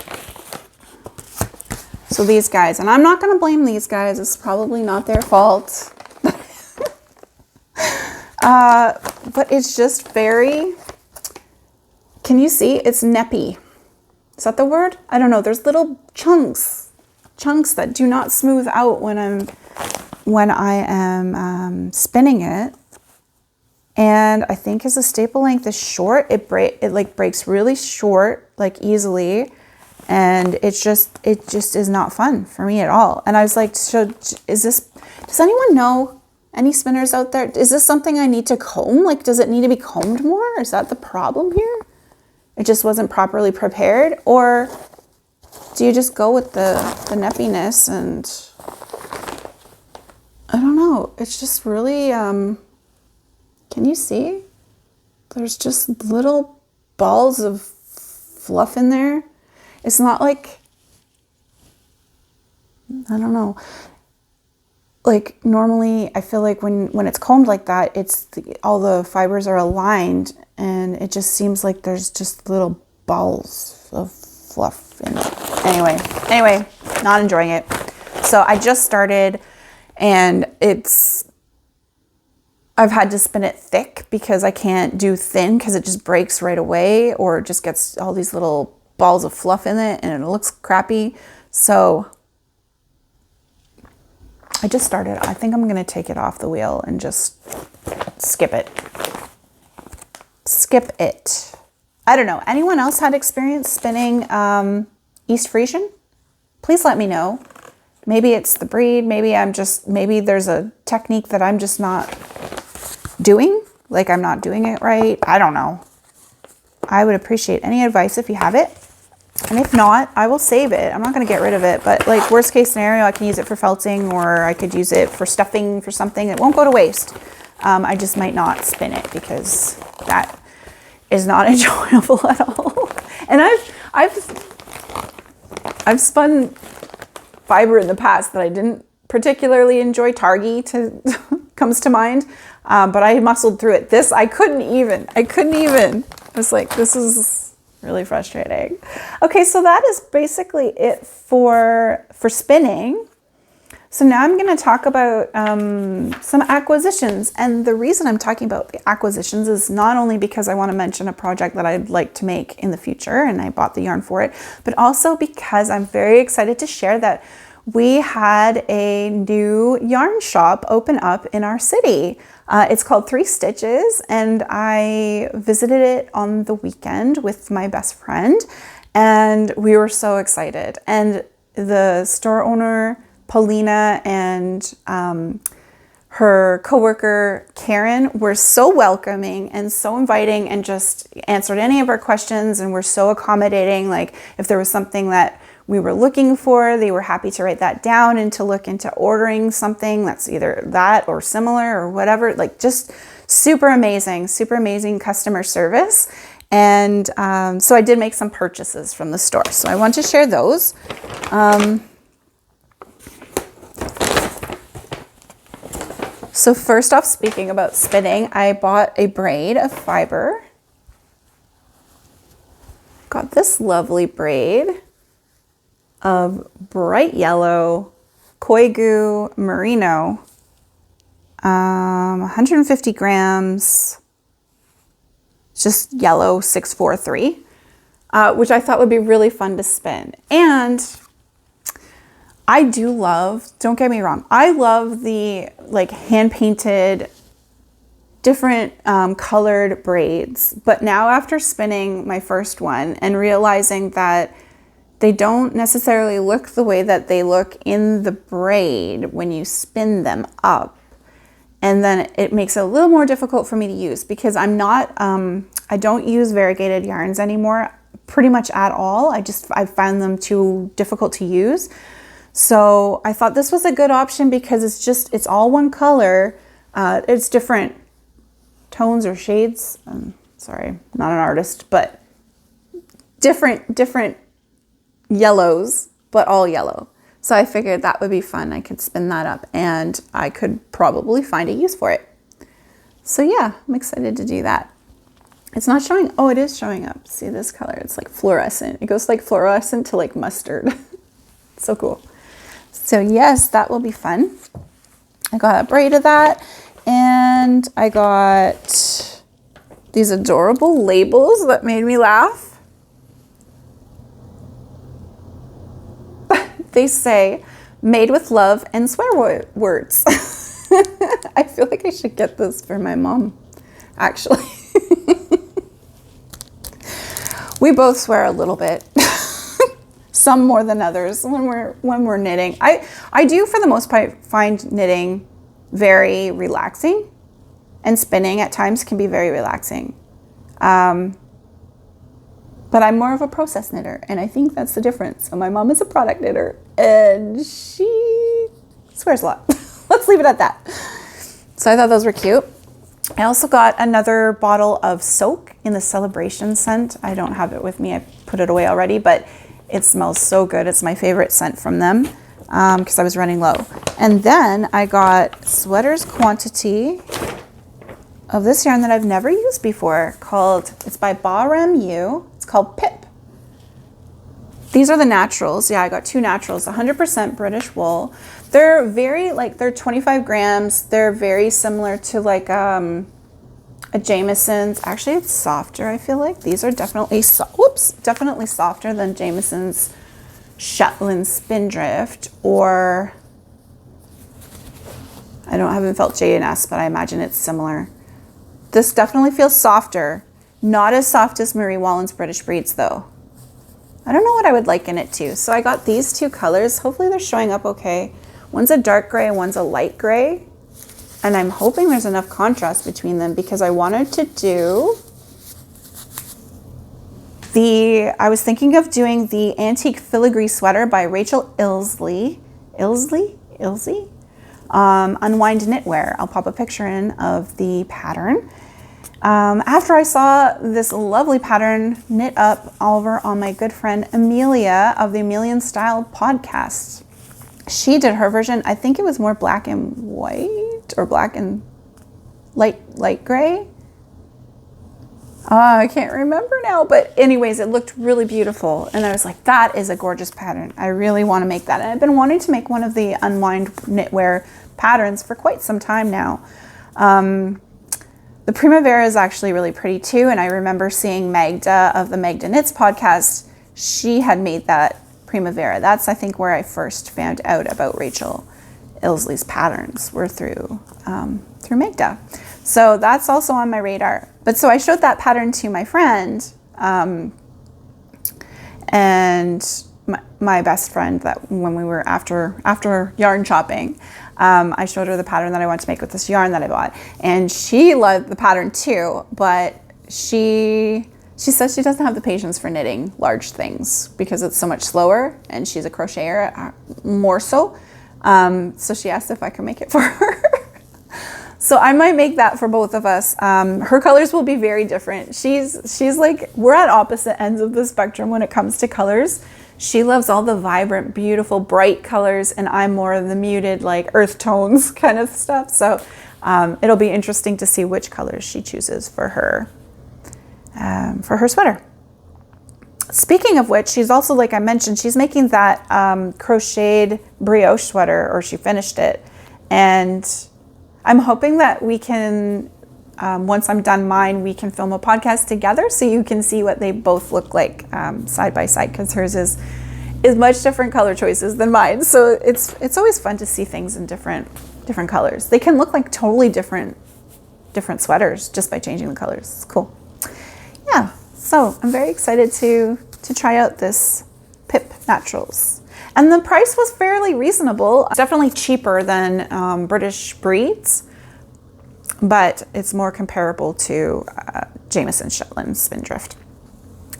Speaker 1: So these guys, and I'm not going to blame these guys. It's probably not their fault. But it's just very, can you see? It's neppy. Is that the word? I don't know. There's little chunks that do not smooth out when I am spinning it. And I think as the staple length is short, it like breaks really short, like easily. And it just is not fun for me at all. And I was like, so does anyone know? Any spinners out there? Is this something I need to comb? Like, does it need to be combed more? Is that the problem here? It just wasn't properly prepared? Or do you just go with the neppiness? And I don't know. It's just really, can you see? There's just little balls of fluff in there. It's not like, I don't know. Like normally I feel like when it's combed like that, all the fibers are aligned and it just seems like there's just little balls of fluff in it. Anyway, not enjoying it. So I just started and I've had to spin it thick because I can't do thin because it just breaks right away or it just gets all these little balls of fluff in it and it looks crappy. So I just started. I think I'm going to take it off the wheel and just skip it. Skip it. I don't know. Anyone else had experience spinning East Frisian? Please let me know. Maybe it's the breed. Maybe there's a technique that I'm just not doing. Like I'm not doing it right. I don't know. I would appreciate any advice if you have it. And if not, I will save it. I'm not going to get rid of it. But like worst case scenario, I can use it for felting, or I could use it for stuffing for something. It won't go to waste. I just might not spin it because that is not enjoyable at all. And I've spun fiber in the past that I didn't particularly enjoy. Targi comes to mind, but I muscled through it. This I couldn't even. I was like, this is really frustrating. Okay, so that is basically it for spinning. So now I'm going to talk about some acquisitions. And the reason I'm talking about the acquisitions is not only because I want to mention a project that I'd like to make in the future, and I bought the yarn for it, but also because I'm very excited to share that we had a new yarn shop open up in our city. It's called 3 Stitches, and I visited it on the weekend with my best friend, and we were so excited. And the store owner, Paulina, and her coworker Karen were so welcoming and so inviting and just answered any of our questions and were so accommodating. Like if there was something that we were looking for, they were happy to write that down and to look into ordering something that's either that or similar or whatever. Like just super amazing customer service. And so I did make some purchases from the store. So I want to share those. So first off, speaking about spinning, I bought a braid of fiber. Got this lovely braid of bright yellow Koigu merino, 150 grams, just yellow 643, which I thought would be really fun to spin. And I do love, don't get me wrong, I love the like hand painted different colored braids. But now after spinning my first one and realizing that they don't necessarily look the way that they look in the braid when you spin them up. And then it makes it a little more difficult for me to use because I'm not, I don't use variegated yarns anymore pretty much at all. I found them too difficult to use. So I thought this was a good option because it's all one color. It's different tones or shades. Sorry, not an artist, but different yellows, but all yellow. So I figured that would be fun. I could spin that up and I could probably find a use for it. So yeah, I'm excited to do that. It's not showing. Oh, it is showing up. See this color? It's like fluorescent. It goes like fluorescent to like mustard. So cool. So yes, that will be fun. I got a braid of that, and I got these adorable labels that made me laugh. They say, made with love and swear words. I feel like I should get this for my mom, actually. We both swear a little bit. Some more than others when we're knitting. I do, for the most part, find knitting very relaxing, and spinning at times can be very relaxing. But I'm more of a process knitter, and I think that's the difference. So my mom is a product knitter, and she swears a lot. Let's leave it at that. So I thought those were cute. I also got another bottle of soak in the Celebration scent. I don't have it with me. I put it away already, but it smells so good. It's my favorite scent from them because I was running low. And then I got Sweater's Quantity of this yarn that I've never used before it's by Babin. It's called Pip. These are the naturals. Yeah, I got 2 naturals, 100% British wool. They're very, they're 25 grams. They're very similar to a Jameson's. Actually, it's softer, I feel like. These are definitely, definitely softer than Jameson's Shetland Spindrift, or haven't felt J&S, but I imagine it's similar. This definitely feels softer. Not as soft as Marie Wallin's British Breeds though. I don't know what I would liken it to. So I got these two colors. Hopefully they're showing up okay. One's a dark gray and one's a light gray. And I'm hoping there's enough contrast between them because I wanted to do I was thinking of doing the Antique Filigree Sweater by Rachel Ilsley. Unwind Knitwear. I'll pop a picture in of the pattern. After I saw this lovely pattern knit up over on my good friend Amelia of the Amelian Style podcast. She did her version. I think it was more black and white or black and light gray. I can't remember now, but anyways, it looked really beautiful. And I was like, that is a gorgeous pattern. I really want to make that. And I've been wanting to make one of the Unwind Knitwear patterns for quite some time now. The Primavera is actually really pretty too. And I remember seeing Magda of the Magda Knits podcast. She had made that Primavera. That's, I think, where I first found out about Rachel Ilsley's patterns were through Magda. So that's also on my radar. But so I showed that pattern to my friend and my best friend that when we were after yarn shopping, I showed her the pattern that I wanted to make with this yarn that I bought. And she loved the pattern too, but she says she doesn't have the patience for knitting large things because it's so much slower and she's a crocheter more so. So she asked if I could make it for her. So I might make that for both of us. Her colors will be very different. She's like, we're at opposite ends of the spectrum when it comes to colors. She loves all the vibrant, beautiful, bright colors, and I'm more of the muted, like earth tones kind of stuff. So it'll be interesting to see which colors she chooses for her sweater. Speaking of which, she's also, like I mentioned, she's making that crocheted brioche sweater, or she finished it. And I'm hoping that we can, once I'm done mine, we can film a podcast together so you can see what they both look like side by side, because hers is much different color choices than mine. So it's always fun to see things in different colors. They can look like totally different sweaters just by changing the colors. It's cool. Yeah, so I'm very excited to try out this Pip Naturals. And the price was fairly reasonable. Definitely cheaper than British Breeds, but it's more comparable to Jameson Shetland Spindrift.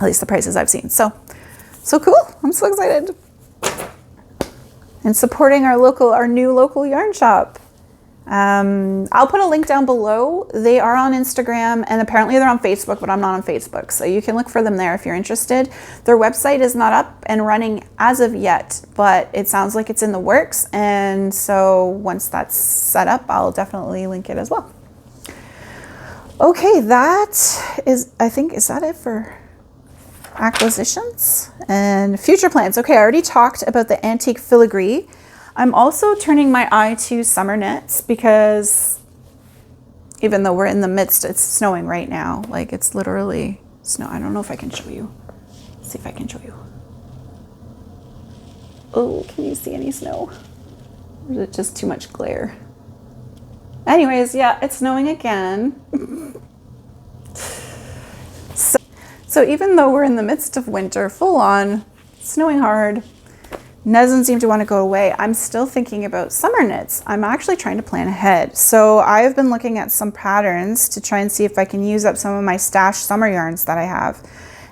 Speaker 1: At least the prices I've seen. So cool. I'm so excited. And supporting our new local yarn shop. I'll put a link down below. They are on Instagram and apparently they're on Facebook, but I'm not on Facebook. So you can look for them there if you're interested. Their website is not up and running as of yet, but it sounds like it's in the works. And so once that's set up, I'll definitely link it as well. Okay, that is, I think, is that it for acquisitions and future plans? Okay, I already talked about the antique filigree. I'm also turning my eye to summer knits because even though we're in the midst, it's snowing right now. Like it's literally snow. I don't know if I can show you. Let's see if I can show you. Oh, can you see any snow? Or is it just too much glare? Anyways, yeah, it's snowing again. So even though we're in the midst of winter, full on, snowing hard, doesn't seem to want to go away, I'm still thinking about summer knits. I'm actually trying to plan ahead. So I've been looking at some patterns to try and see if I can use up some of my stashed summer yarns that I have.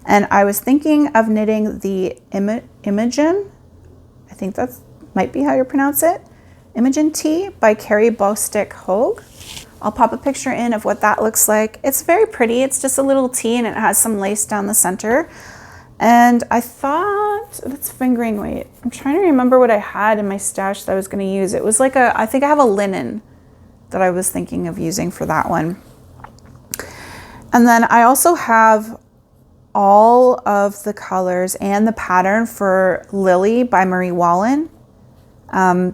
Speaker 1: And I was thinking of knitting the Imogen, I think that might be how you pronounce it, Imogen Tee by Carrie Bostick Hogue. I'll pop a picture in of what that looks like. It's very pretty. It's just a little tee and it has some lace down the center. And I thought, that's fingering weight. I'm trying to remember what I had in my stash that I was going to use. It was like I think I have a linen that I was thinking of using for that one. And then I also have all of the colors and the pattern for Lily by Marie Wallin.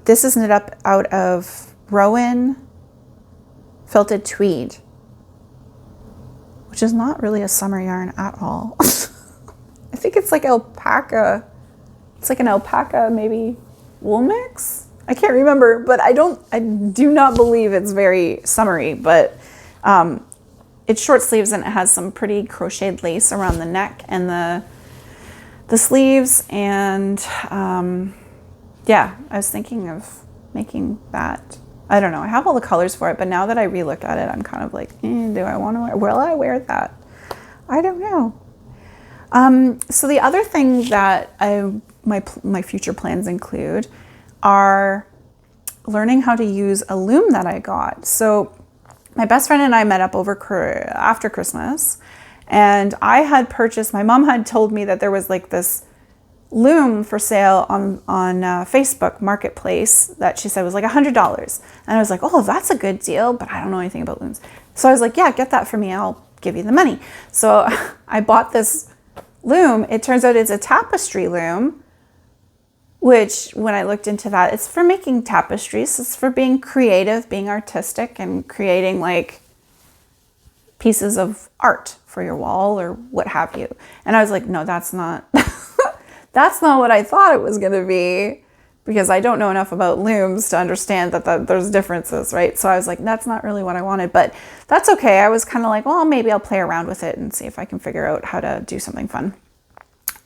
Speaker 1: This is knit up out of Rowan Felted Tweed. which is not really a summer yarn at all. I think it's like alpaca. It's like an alpaca, maybe wool mix. I can't remember, but I do not believe it's very summery, but it's short sleeves and it has some pretty crocheted lace around the neck and the sleeves. And yeah, I was thinking of making that. I don't know. I have all the colors for it, but now that I relook at it, I'm kind of like, do I want to will I wear that? I don't know. So the other thing that my future plans include are learning how to use a loom that I got. So my best friend and I met up after Christmas, and I had purchased, my mom had told me that there was like this loom for sale on Facebook Marketplace that she said was like $100. And I was like, oh, that's a good deal, but I don't know anything about looms. So I was like, yeah, get that for me. I'll give you the money. So I bought this loom. It turns out it's a tapestry loom, which when I looked into that, it's for making tapestries. It's for being creative, being artistic, and creating like pieces of art for your wall or what have you. And I was like, no, that's not, that's not what I thought it was going to be, because I don't know enough about looms to understand that there's differences, right? So I was like, that's not really what I wanted, but that's okay. I was kind of like, well, maybe I'll play around with it and see if I can figure out how to do something fun.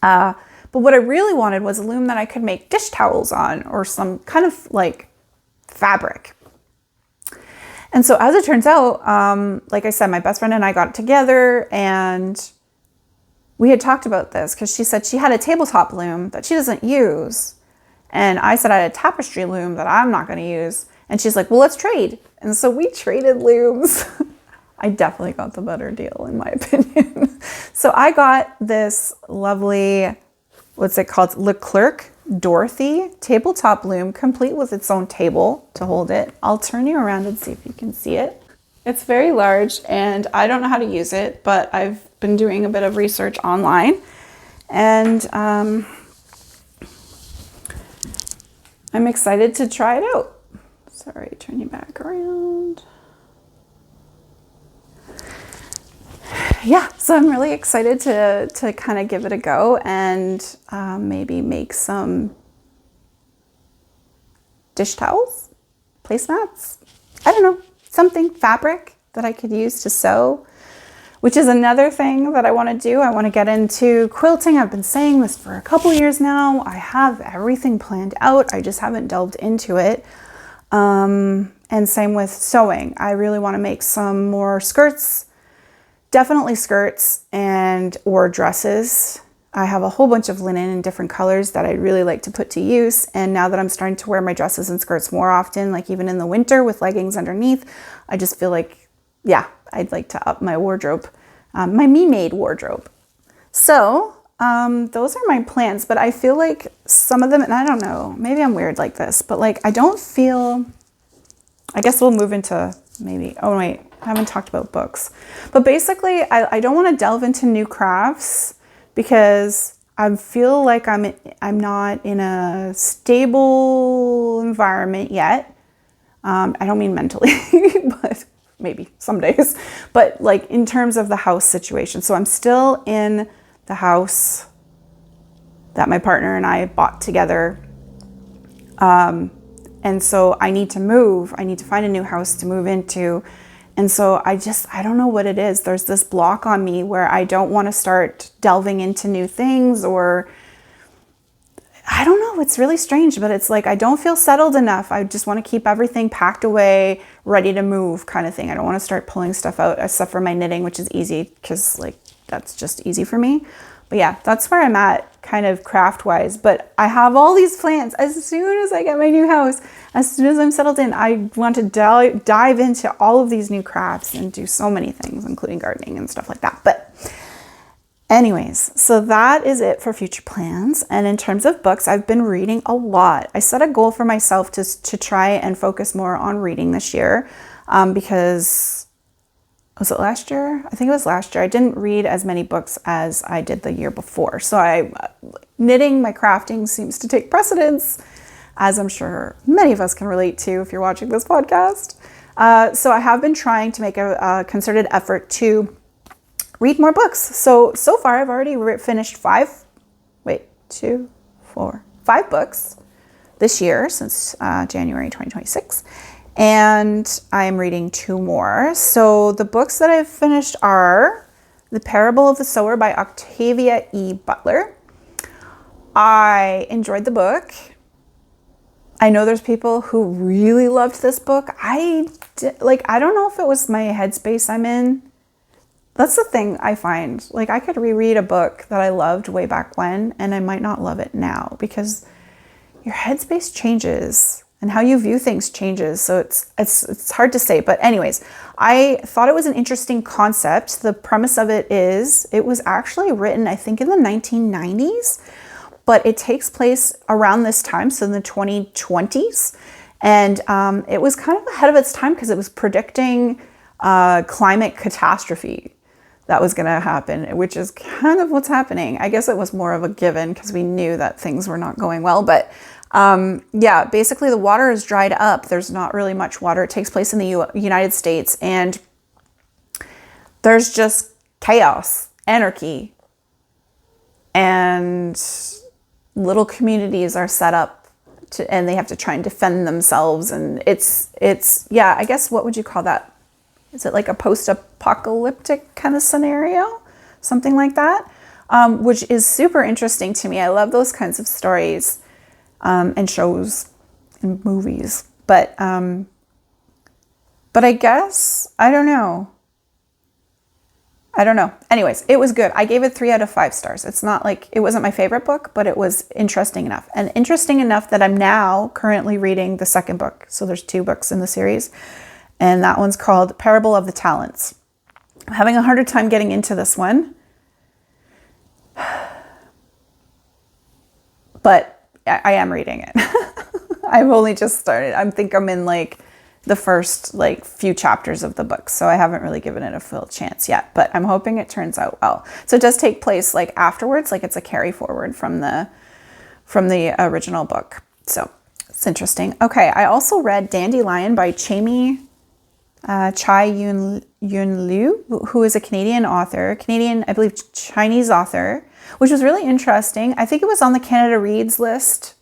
Speaker 1: But what I really wanted was a loom that I could make dish towels on, or some kind of like fabric. And so as it turns out, like I said, my best friend and I got together and we had talked about this because she said she had a tabletop loom that she doesn't use. And I said I had a tapestry loom that I'm not going to use. And she's like, well, let's trade. And so we traded looms. I definitely got the better deal in my opinion. So I got this lovely, what's it called? Leclerc Dorothy tabletop loom, complete with its own table to hold it. I'll turn you around and see if you can see it. It's very large and I don't know how to use it, but I've been doing a bit of research online, and I'm excited to try it out. Sorry, turn you back around. Yeah, so I'm really excited to kind of give it a go and maybe make some dish towels, placemats. I don't know, something fabric that I could use to sew, which is another thing that I want to do. I want to get into quilting. I've been saying this for a couple years now. I have everything planned out. I just haven't delved into it. And same with sewing. I really want to make some more skirts. Definitely skirts or dresses. I have a whole bunch of linen in different colors that I'd really like to put to use. And now that I'm starting to wear my dresses and skirts more often, like even in the winter with leggings underneath, I just feel like, yeah, I'd like to up my wardrobe, my me-made wardrobe. So those are my plans, but I feel like some of them, and I don't know, maybe I'm weird like this, but like I don't feel, I guess we'll move into maybe, oh wait, I haven't talked about books. But basically, I don't want to delve into new crafts because I feel like I'm not in a stable environment yet. I don't mean mentally, but maybe some days. But like in terms of the house situation. So I'm still in the house that my partner and I bought together. And so I need to move. I need to find a new house to move into. And so I don't know what it is. There's this block on me where I don't want to start delving into new things, or I don't know. It's really strange, but it's like I don't feel settled enough. I just want to keep everything packed away, ready to move kind of thing. I don't want to start pulling stuff out except for my knitting, which is easy because like that's just easy for me. But yeah, that's where I'm at kind of craft wise. But I have all these plans. As soon as I get my new house, as soon as I'm settled in, I want to dive into all of these new crafts and do so many things, including gardening and stuff like that. But anyways, so that is it for future plans. And in terms of books, I've been reading a lot. I set a goal for myself to try and focus more on reading this year because was it last year? I think it was last year. I didn't read as many books as I did the year before. So knitting, my crafting seems to take precedence, as I'm sure many of us can relate to if you're watching this podcast. So I have been trying to make a concerted effort to read more books. So far I've already finished 5 books this year since January 2026. And I'm reading 2 more. So the books that I've finished are The Parable of the Sower by Octavia E. Butler. I enjoyed the book. I know there's people who really loved this book. I don't know if it was my headspace I'm in. That's the thing I find. Like, I could reread a book that I loved way back when, and I might not love it now because your headspace changes and how you view things changes. So it's hard to say. But anyways, I thought it was an interesting concept. The premise of it is it was actually written, I think, in the 1990s, but it takes place around this time, so in the 2020s. And it was kind of ahead of its time because it was predicting climate catastrophe that was going to happen, which is kind of what's happening. I guess it was more of a given because we knew that things were not going well. But yeah, basically the water is dried up. There's not really much water. It takes place in the United States, and there's just chaos, anarchy, and little communities are set up and they have to try and defend themselves. And it's yeah, I guess, what would you call that? Is it like a post-apocalyptic kind of scenario? Something like that, which is super interesting to me. I love those kinds of stories and shows and movies. But I guess, I don't know. Anyways, it was good. I gave it 3 out of 5 stars. It's not like, it wasn't my favorite book, but it was interesting enough. And interesting enough that I'm now currently reading the second book. So there's 2 books in the series. And that one's called Parable of the Talents. I'm having a harder time getting into this one. But I am reading it. I've only just started. I think I'm in like the first few chapters of the book. So I haven't really given it a full chance yet. But I'm hoping it turns out well. So it does take place afterwards. It's a carry forward from the original book. So it's interesting. Okay, I also read Dandelion by Chai Yun Liew, who is a Canadian, I believe Chinese author, which was really interesting. I think it was on the Canada Reads list,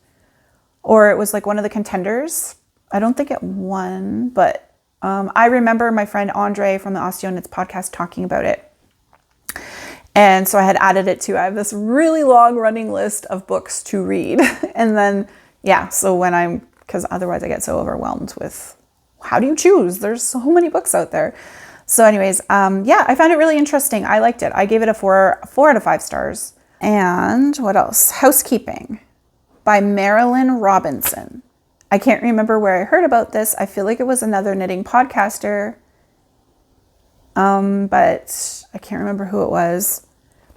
Speaker 1: or it was one of the contenders. I don't think it won, but I remember my friend Andre from the Osteonits podcast talking about it. And so I had added it to, I have this really long running list of books to read. And then, yeah, so because otherwise I get so overwhelmed with, how do you choose? There's so many books out there. So anyways, yeah, I found it really interesting. I liked it. I gave it a 4 out of 5 stars. And what else? Housekeeping by Marilynne Robinson. I can't remember where I heard about this. I feel like it was another knitting podcaster. But I can't remember who it was.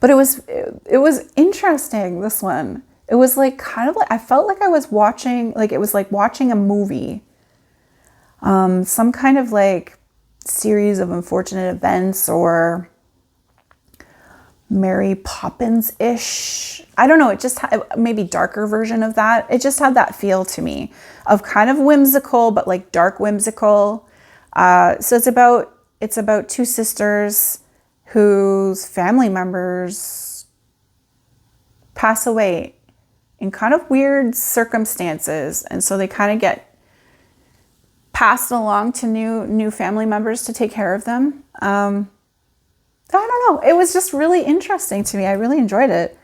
Speaker 1: But it was interesting, this one. It was kind of I felt like I was watching, it was like watching a movie. Some kind of series of unfortunate events, or Mary Poppins-ish. I don't know. It just had maybe darker version of that. It just had that feel to me of kind of whimsical, but dark whimsical. So it's about 2 sisters whose family members pass away in kind of weird circumstances. And so they kind of get passed along to new family members to take care of them. I don't know. It was just really interesting to me. I really enjoyed it.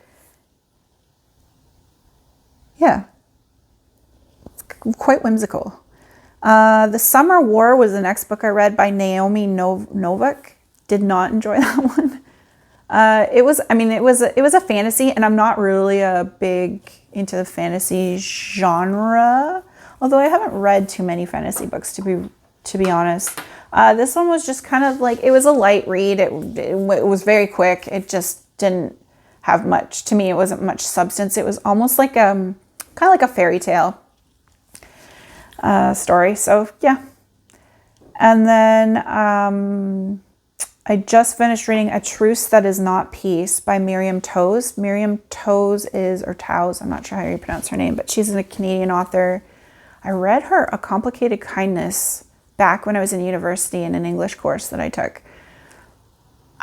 Speaker 1: Yeah. It's quite whimsical. The Summer War was the next book I read by Naomi Novik. Did not enjoy that one. It was a fantasy, and I'm not really a big into the fantasy genre. Although I haven't read too many fantasy books, to be honest. This one was just kind of it was a light read. It was very quick. It just didn't have much. To me, it wasn't much substance. It was almost kind of like a fairy tale story. So yeah. And then I just finished reading A Truce That Is Not Peace by Miriam Toews. Miriam Toews or Toews, I'm not sure how you pronounce her name, but she's a Canadian author. I read her A Complicated Kindness back when I was in university in an English course that I took.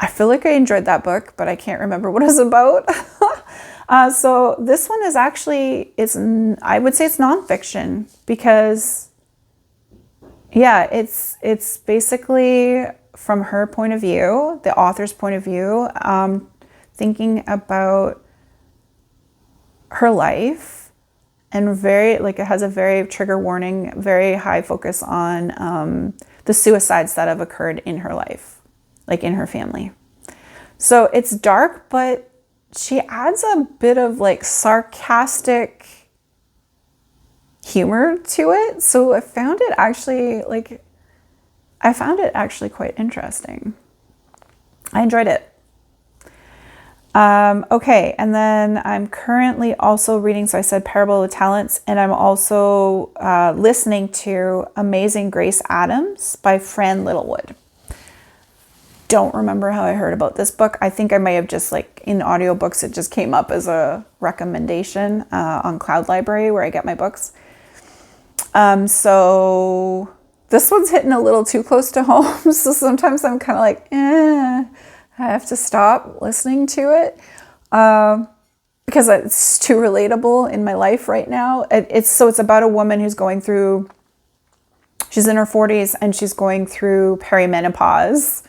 Speaker 1: I feel like I enjoyed that book, but I can't remember what it was about. So this one is actually, I would say it's nonfiction because, yeah, it's basically from her point of view, the author's point of view, thinking about her life, and it has a very trigger warning, very high focus on the suicides that have occurred in her life, like in her family. So it's dark, but she adds a bit of like sarcastic humor to it. So I found it actually quite interesting. I enjoyed it. Okay, and then I'm currently also reading, so I said Parable of Talents, and I'm also listening to Amazing Grace Adams by Fran Littlewood. Don't remember how I heard about this book. I think I may have just like in audiobooks, it just came up as a recommendation on Cloud Library where I get my books. So this one's hitting a little too close to home. So sometimes I'm kind of like, I have to stop listening to it because it's too relatable in my life right now. It's about a woman who's she's in her 40s and she's going through perimenopause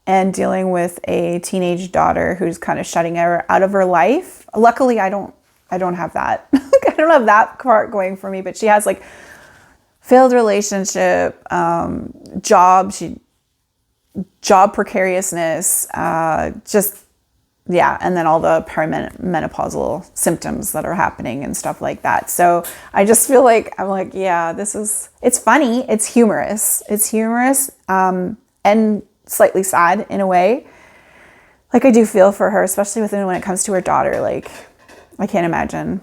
Speaker 1: and dealing with a teenage daughter who's kind of shutting her out of her life. Luckily, I don't have that. I don't have that part going for me, but she has like failed relationship, job precariousness, and then all the perimenopausal symptoms that are happening and stuff like that. So I just feel like, I'm like, yeah, it's funny, it's humorous, and slightly sad in a way. Like I do feel for her, especially when it comes to her daughter. Like I can't imagine.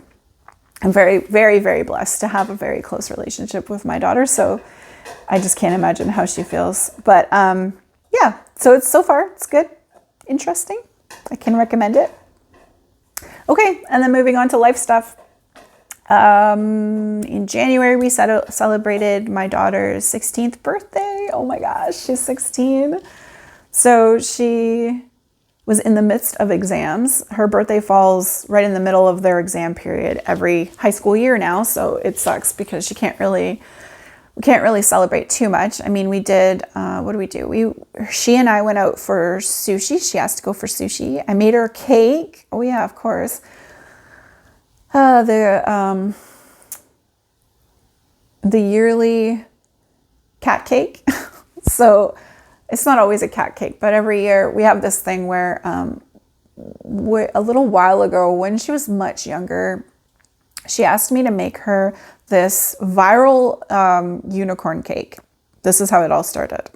Speaker 1: I'm very, very, very blessed to have a very close relationship with my daughter. So I just can't imagine how she feels. But yeah, so far it's good. Interesting. I can recommend it. Okay, and then moving on to life stuff. In January, we celebrated my daughter's 16th birthday. Oh my gosh, she's 16. So she was in the midst of exams. Her birthday falls right in the middle of their exam period every high school year now. So it sucks because we can't really celebrate too much. I mean, we did, what did we do? She and I went out for sushi. She asked to go for sushi. I made her a cake. Oh yeah, of course. The yearly cat cake. So it's not always a cat cake, but every year we have this thing where a little while ago when she was much younger, she asked me to make her this viral unicorn cake. This is how it all started.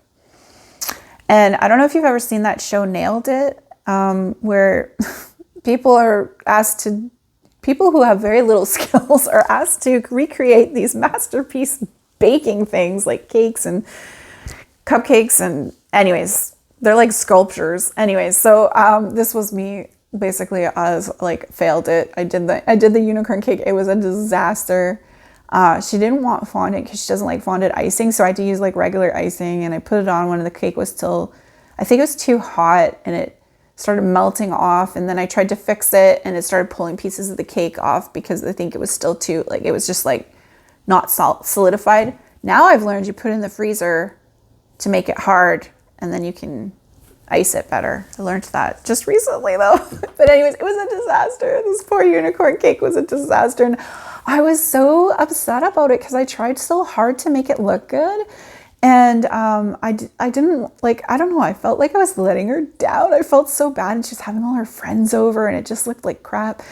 Speaker 1: And I don't know if you've ever seen that show Nailed It, where people who have very little skills are asked to recreate these masterpiece baking things like cakes and cupcakes, and anyways, they're like sculptures. Anyways, so this was me basically. I was like failed it. I did the unicorn cake. It was a disaster. She didn't want fondant because she doesn't like fondant icing, so I had to use like regular icing, and I put it on when the cake was still, I think it was too hot, and it started melting off, and then I tried to fix it and it started pulling pieces of the cake off because I think it was still too, like it was just like not solidified. Now I've learned you put it in the freezer to make it hard, and then you can ice it better. I learned that just recently though. But anyways, it was a disaster. This poor unicorn cake was a disaster, and I was so upset about it because I tried so hard to make it look good. And I didn't, like, I don't know, I felt like I was letting her down. I felt so bad, and she's having all her friends over and it just looked like crap.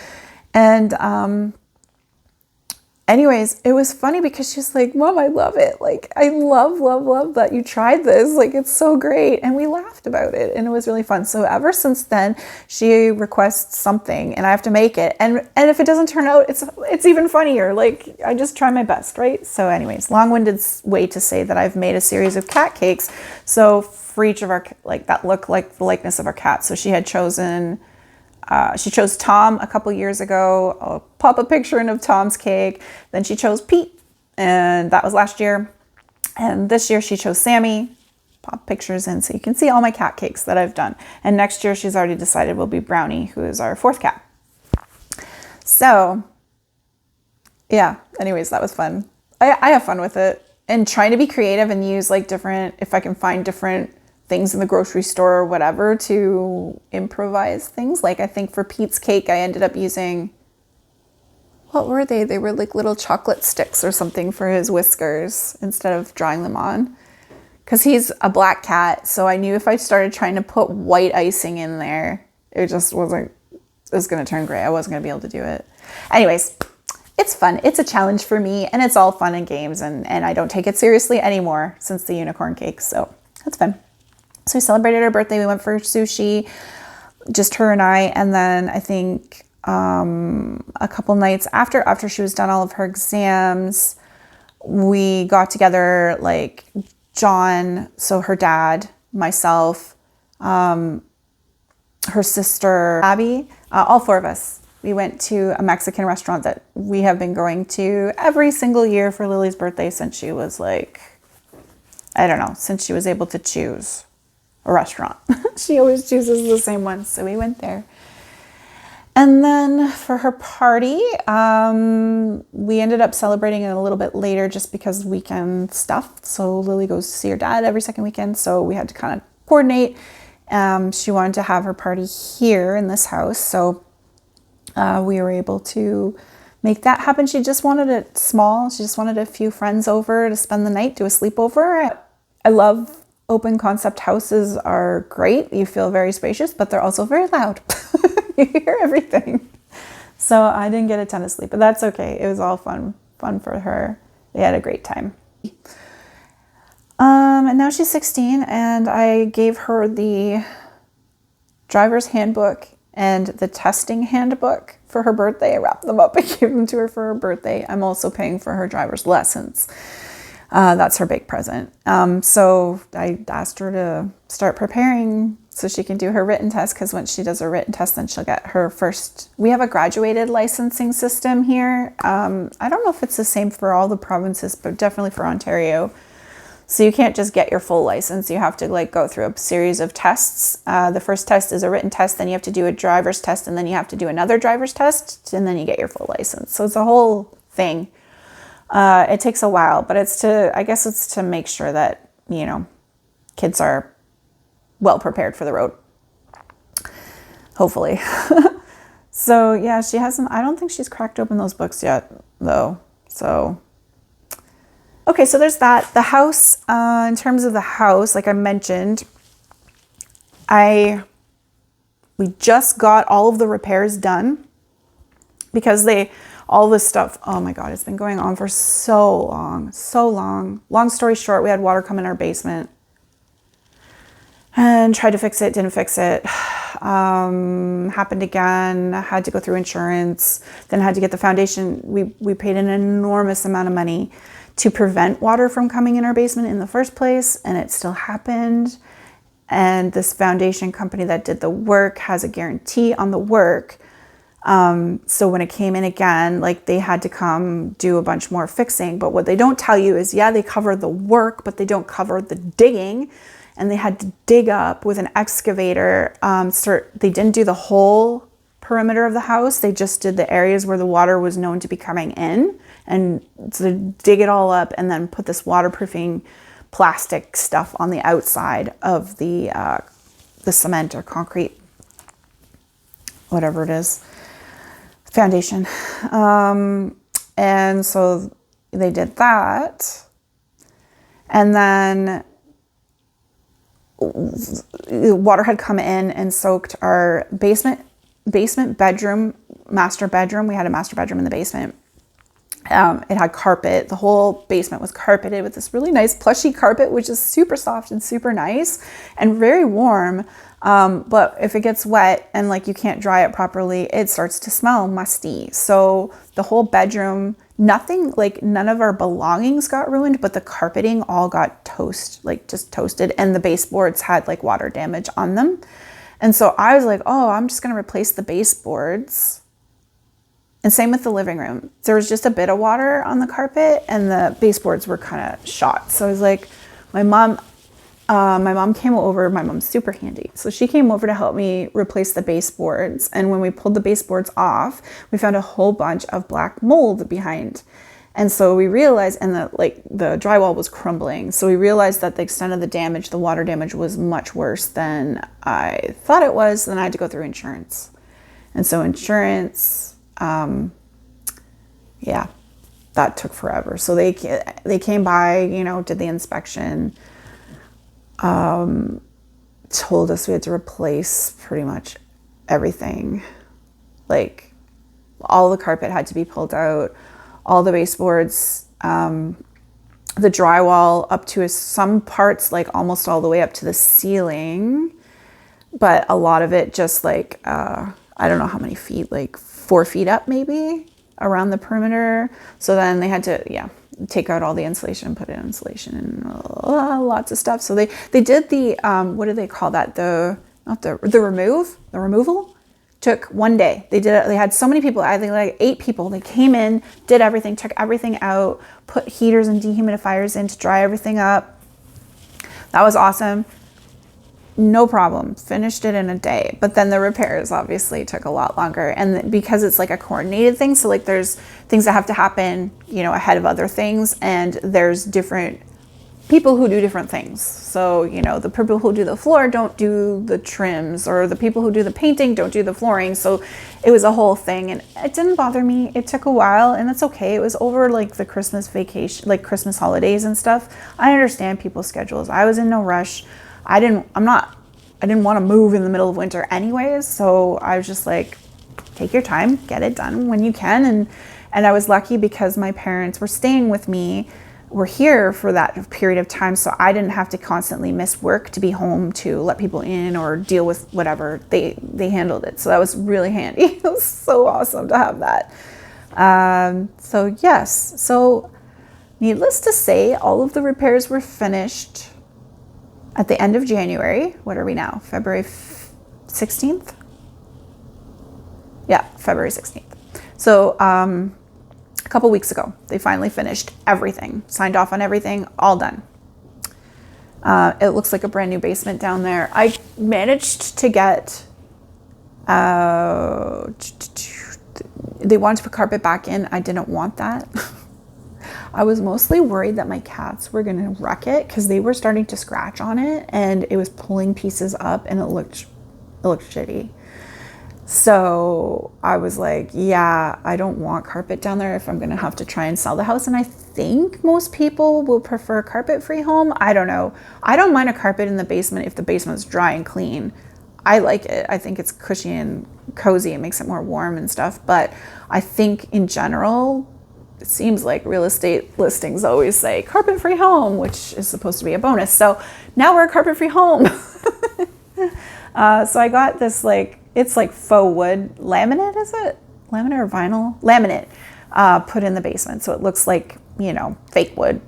Speaker 1: And anyways, it was funny because she's like, Mom, I love it. Like, I love that you tried this. Like, it's so great. And we laughed about it, and it was really fun. So ever since then, she requests something and I have to make it. And if it doesn't turn out, it's even funnier. Like, I just try my best, right? So anyways, long-winded way to say that I've made a series of cat cakes. So for each of our, like, that look like the likeness of our cat. So she chose Tom a couple years ago. I'll pop a picture in of Tom's cake. Then she chose Pete, and that was last year. And this year she chose Sammy. pop pictures in so you can see all my cat cakes that I've done. And next year she's already decided will be Brownie, who is our 4th cat. So yeah, anyways, that was fun. I have fun with it and trying to be creative and use like different, if I can find different things in the grocery store or whatever to improvise things. Like I think for Pete's cake, I ended up using, what were they? They were like little chocolate sticks or something for his whiskers instead of drawing them on. Because he's a black cat, so I knew if I started trying to put white icing in there, it just wasn't, it was going to turn gray. I wasn't going to be able to do it. Anyways, it's fun. It's a challenge for me, and it's all fun and games, and I don't take it seriously anymore since the unicorn cake, so that's fun. So we celebrated her birthday. We went for sushi, just her and I, and then I think a couple nights after she was done all of her exams, we got together, like John, so her dad, myself, her sister, Abby, all 4 of us. We went to a Mexican restaurant that we have been going to every single year for Lily's birthday since she was like, I don't know, since she was able to choose a restaurant. She always chooses the same one, so we went there. And then for her party, we ended up celebrating it a little bit later just because weekend stuff. So Lily goes to see her dad every second weekend, so we had to kind of coordinate. She wanted to have her party here in this house, so we were able to make that happen. She just wanted it small. She just wanted a few friends over to spend the night, do a sleepover. I love open concept houses, are great. You feel very spacious, but they're also very loud. You hear everything. So I didn't get a ton of sleep, but that's okay. It was all fun for her. They had a great time. And now she's 16, and I gave her the driver's handbook and the testing handbook for her birthday. I wrapped them up and gave them to her for her birthday. I'm also paying for her driver's lessons. That's her big present. So I asked her to start preparing so she can do her written test, because once she does her written test, then she'll get her first. We have a graduated licensing system here. I don't know if it's the same for all the provinces, but definitely for Ontario. So you can't just get your full license. You have to like go through a series of tests. The first test is a written test, then you have to do a driver's test, and then you have to do another driver's test, and then you get your full license. So it's a whole thing. It takes a while, but I guess it's to make sure that, you know, kids are well prepared for the road. Hopefully. So yeah, I don't think she's cracked open those books yet though. So, okay, so there's that. The house, in terms of the house, like I mentioned, we just got all of the repairs done because all this stuff, oh my God, it's been going on for so long. Long story short, we had water come in our basement and tried to fix it, didn't fix it. Happened again, had to go through insurance, then had to get the foundation. We paid an enormous amount of money to prevent water from coming in our basement in the first place, and it still happened. And this foundation company that did the work has a guarantee on the work. So when it came in again, like they had to come do a bunch more fixing. But what they don't tell you is, yeah, they cover the work, but they don't cover the digging. And they had to dig up with an excavator. They didn't do the whole perimeter of the house. They just did the areas where the water was known to be coming in. And so dig it all up and then put this waterproofing plastic stuff on the outside of the cement or concrete, whatever it is, foundation. And so they did that. And then water had come in and soaked our basement bedroom, master bedroom. We had a master bedroom in the basement. It had carpet. The whole basement was carpeted with this really nice plushy carpet, which is super soft and super nice and very warm. But if it gets wet and like you can't dry it properly, it starts to smell musty. So the whole bedroom, none of our belongings got ruined, but the carpeting all got just toasted, and the baseboards had like water damage on them. And so I was like, oh, I'm just going to replace the baseboards. And same with the living room. There was just a bit of water on the carpet and the baseboards were kind of shot. So I was like, my mom my mom came over. My mom's super handy. So she came over to help me replace the baseboards. And when we pulled the baseboards off, we found a whole bunch of black mold behind. And so we realized, and the drywall was crumbling. So we realized that the extent of the damage, the water damage, was much worse than I thought it was. Then I had to go through insurance. And so insurance, yeah, that took forever. So they came by, you know, did the inspection, told us we had to replace pretty much everything. Like, all the carpet had to be pulled out, all the baseboards, the drywall up to some parts, like almost all the way up to the ceiling, but a lot of it just like, I don't know how many feet, like 4 feet up maybe around the perimeter. So then they had to, take out all the insulation, put in insulation and lots of stuff. So they did the, what do they call that? The removal took 1 day. They did it. They had so many people, I think like 8 people. They came in, did everything, took everything out, put heaters and dehumidifiers in to dry everything up. That was awesome. No problem. Finished it in a day. But then the repairs obviously took a lot longer. And because it's like a coordinated thing, so like there's things that have to happen, you know, ahead of other things. And there's different people who do different things. So, you know, the people who do the floor don't do the trims, or the people who do the painting don't do the flooring. So it was a whole thing, and it didn't bother me. It took a while, and that's okay. It was over like the Christmas vacation, like Christmas holidays and stuff. I understand people's schedules. I was in no rush. I didn't want to move in the middle of winter anyways. So I was just like, take your time, get it done when you can. And I was lucky because my parents were staying with me, were here for that period of time. So I didn't have to constantly miss work to be home to let people in or deal with whatever. They handled it. So that was really handy. It was so awesome to have that. So yes, so needless to say, all of the repairs were finished at the end of January. What are we now? February 16th? Yeah, February 16th. So a couple weeks ago, they finally finished everything, signed off on everything, all done. It looks like a brand new basement down there. I managed to get, they wanted to put carpet back in. I didn't want that. I was mostly worried that my cats were going to wreck it because they were starting to scratch on it and it was pulling pieces up and it looked shitty. So I was like, yeah, I don't want carpet down there if I'm going to have to try and sell the house. And I think most people will prefer a carpet-free home. I don't know. I don't mind a carpet in the basement if the basement's dry and clean. I like it. I think it's cushy and cozy. It makes it more warm and stuff. But I think in general, it seems like real estate listings always say carpet-free home, which is supposed to be a bonus. So now we're a carpet-free home. So I got this it's like faux wood laminate, is it? Laminate or vinyl? Laminate put in the basement. So it looks like, you know, fake wood,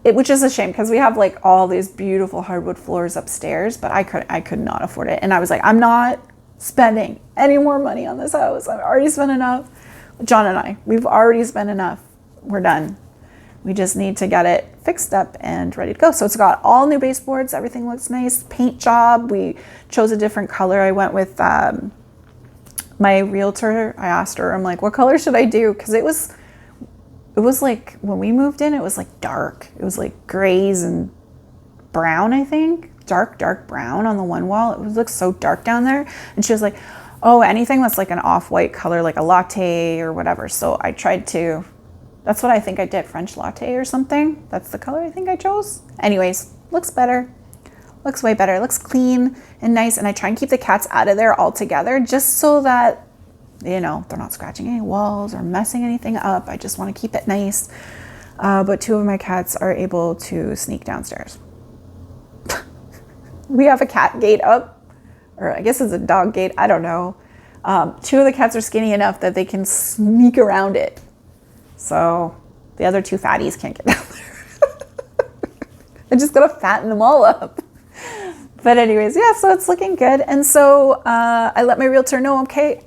Speaker 1: which is a shame because we have like all these beautiful hardwood floors upstairs, but I could not afford it. And I was like, I'm not spending any more money on this house. I've already spent enough. John and I, we've already spent enough. We're done. We just need to get it fixed up and ready to go. So it's got all new baseboards. Everything looks nice. Paint job. We chose a different color. I went with my realtor. I asked her, I'm like, what color should I do? Because it was like, when we moved in, it was like dark. It was like grays and brown, I think. Dark brown on the one wall. It looks so dark down there. And she was like, oh, anything that's like an off-white color, like a latte or whatever. So I tried to... That's what I think I did, French latte or something. That's the color I think I chose. Anyways, looks better. Looks way better. Looks clean and nice. And I try and keep the cats out of there altogether just so that, you know, they're not scratching any walls or messing anything up. I just want to keep it nice. But 2 of my cats are able to sneak downstairs. We have a cat gate up, or I guess it's a dog gate. I don't know. 2 of the cats are skinny enough that they can sneak around it. So the other 2 fatties can't get down there. I just gotta fatten them all up. But anyways, yeah, so it's looking good. And so I let my realtor know, okay,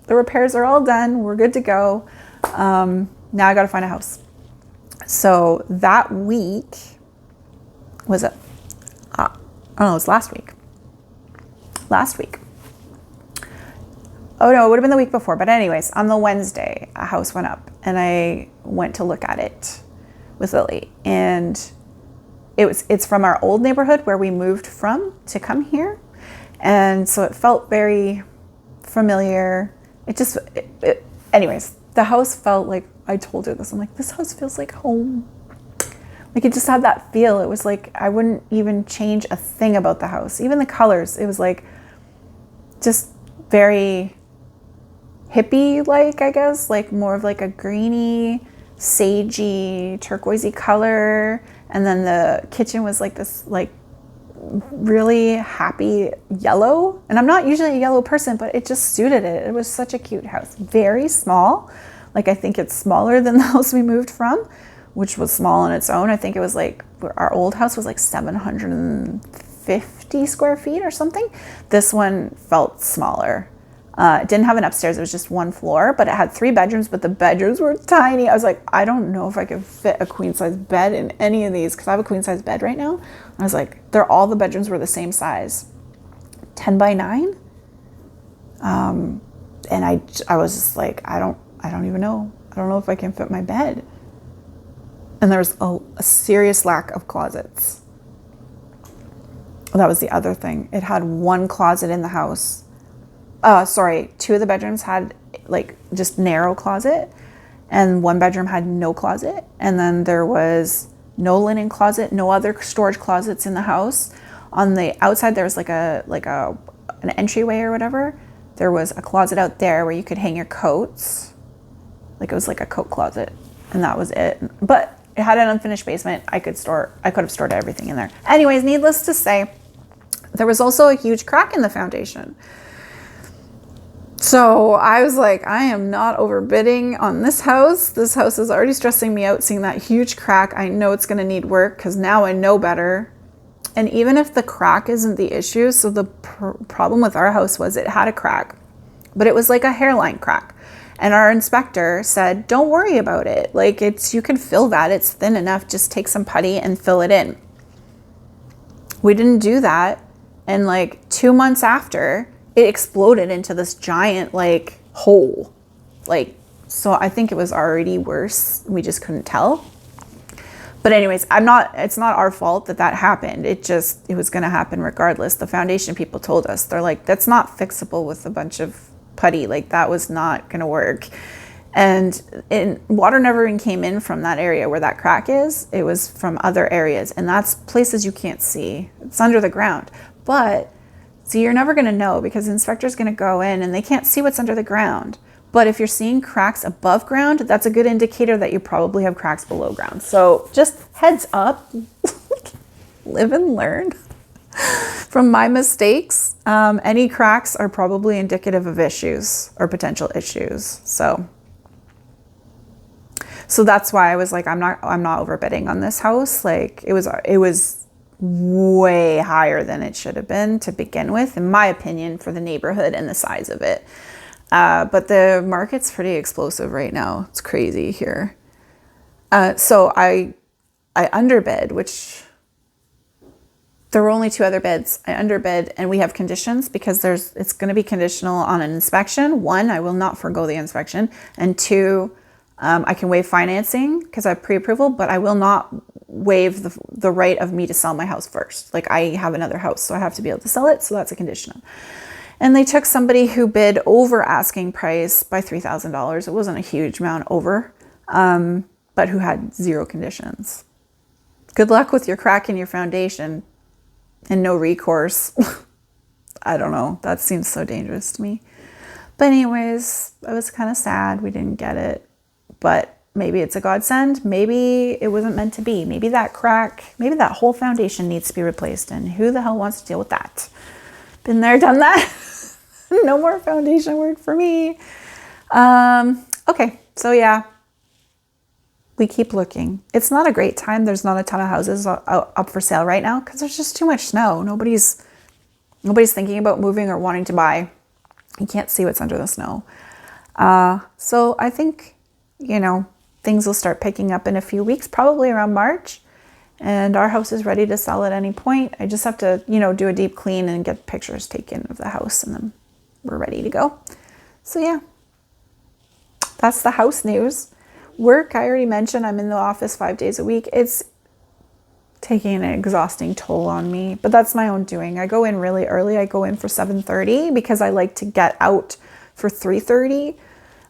Speaker 1: the repairs are all done. We're good to go. Now I gotta find a house. So that week, was it Oh, no, it was last week. Oh no, it would have been the week before. But anyways, on the Wednesday, a house went up and I went to look at it with Lily. And it's from our old neighborhood where we moved from to come here. And so it felt very familiar. Anyways, the house felt like, I told her this, I'm like, this house feels like home. Like it just had that feel. It was like, I wouldn't even change a thing about the house. Even the colors, it was like, just very hippie-like, I guess, like more of like a greeny, sagey, turquoisey color. And then the kitchen was like this, like really happy yellow. And I'm not usually a yellow person, but it just suited it. It was such a cute house. Very small. Like I think it's smaller than the house we moved from, which was small on its own. I think it was like, our old house was like 750 square feet or something. This one felt smaller. It didn't have an upstairs. It was just one floor, but it had 3 bedrooms, but the bedrooms were tiny. I was like, I don't know if I could fit a queen size bed in any of these, because I have a queen size bed right now. I was like, all the bedrooms were the same size, 10 by 9. And I was just like, I don't even know. I don't know if I can fit my bed. And there was a serious lack of closets. That was the other thing. It had 1 closet in the house. 2 of the bedrooms had like just narrow closet, and 1 bedroom had no closet. And then there was no linen closet, no other storage closets in the house. On the outside, there was like an entryway or whatever. There was a closet out there where you could hang your coats. Like it was like a coat closet, and that was it. But it had an unfinished basement. I could have stored everything in there. Anyways, needless to say, there was also a huge crack in the foundation. So I was like, I am not overbidding on this house. This house is already stressing me out, seeing that huge crack. I know it's going to need work because now I know better. And even if the crack isn't the issue, so the problem with our house was it had a crack, but it was like a hairline crack. And our inspector said, don't worry about it. Like you can fill that. It's thin enough. Just take some putty and fill it in. We didn't do that. And like 2 months after, it exploded into this giant like hole. So I think it was already worse. We just couldn't tell. But anyways, it's not our fault that happened. It was going to happen regardless. The foundation people told us, they're like, that's not fixable with a bunch of putty. Like that was not going to work. And water never even came in from that area where that crack is. It was from other areas, and that's places you can't see. It's under the ground. So you're never going to know because the inspector's going to go in and they can't see what's under the ground. But if you're seeing cracks above ground, that's a good indicator that you probably have cracks below ground. So just heads up, live and learn from my mistakes. Any cracks are probably indicative of issues or potential issues. So that's why I was like, I'm not overbidding on this house. Like it was way higher than it should have been to begin with, in my opinion, for the neighborhood and the size of it. But the market's pretty explosive right now. It's crazy here. So I underbid, which there were only 2 other bids. I underbid, and we have conditions because it's going to be conditional on an inspection. 1, I will not forgo the inspection, and 2, I can waive financing because I have pre-approval, but I will not waive the right of me to sell my house first. Like I have another house, so I have to be able to sell it. So that's a condition. And they took somebody who bid over asking price by $3,000. It wasn't a huge amount over, but who had 0 conditions. Good luck with your crack in your foundation and no recourse. I don't know. That seems so dangerous to me. But anyways, I was kind of sad we didn't get it. But maybe it's a godsend. Maybe it wasn't meant to be. Maybe that crack, maybe that whole foundation needs to be replaced. And who the hell wants to deal with that? Been there, done that. No more foundation work for me. Okay, so yeah, we keep looking. It's not a great time. There's not a ton of houses up for sale right now because there's just too much snow. Nobody's thinking about moving or wanting to buy. You can't see what's under the snow. So I think, things will start picking up in a few weeks, probably around March. and our house is ready to sell at any point. I just have to, you know, do a deep clean and get pictures taken of the house, and then we're ready to go. So yeah, that's the house news. Work, I already mentioned I'm in the office 5 days a week. It's taking an exhausting toll on me, but that's my own doing. I go in really early. I go in for 7:30 because I like to get out for 3:30.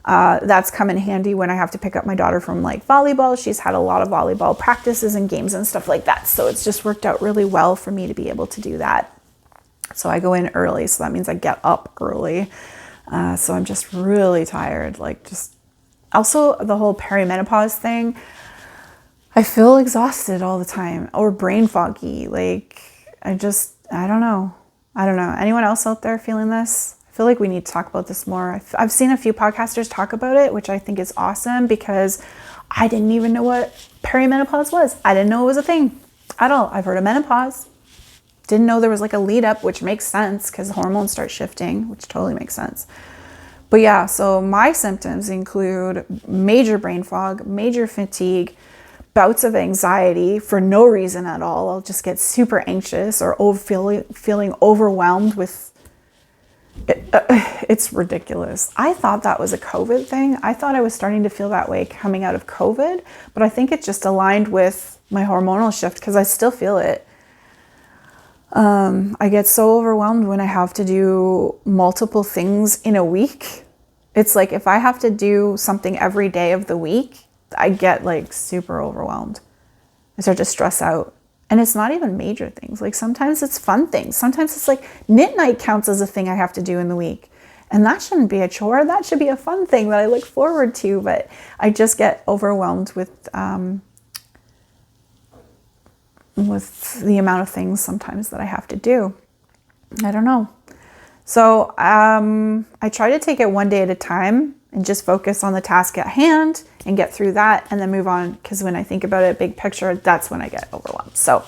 Speaker 1: That's come in handy when I have to pick up my daughter from like volleyball. She's had a lot of volleyball practices and games and stuff like that. So it's just worked out really well for me to be able to do that. So I go in early. So that means I get up early. So I'm just really tired. Like, just also the whole perimenopause thing. I feel exhausted all the time, or brain foggy. Like, I don't know. Anyone else out there feeling this? I feel like we need to talk about this more. I've seen a few podcasters talk about it, which I think is awesome, because I didn't even know what perimenopause was. I didn't know it was a thing at all. I've heard of menopause. Didn't know there was like a lead up, which makes sense because hormones start shifting, which totally makes sense. But yeah, so my symptoms include major brain fog, major fatigue, bouts of anxiety for no reason at all. I'll just get super anxious or feeling overwhelmed with it. It's ridiculous. I thought that was a COVID thing. I thought I was starting to feel that way coming out of COVID, but I think it just aligned with my hormonal shift because I still feel it. I get so overwhelmed when I have to do multiple things in a week. It's like if I have to do something every day of the week, I get like super overwhelmed. I start to stress out. And it's not even major things. Like sometimes it's fun things. Sometimes it's like knit night counts as a thing I have to do in the week. And that shouldn't be a chore. That should be a fun thing that I look forward to. But I just get overwhelmed with the amount of things sometimes that I have to do. I don't know. So I try to take it one day at a time and just focus on the task at hand and get through that and then move on. Because when I think about it, big picture, that's when I get overwhelmed. So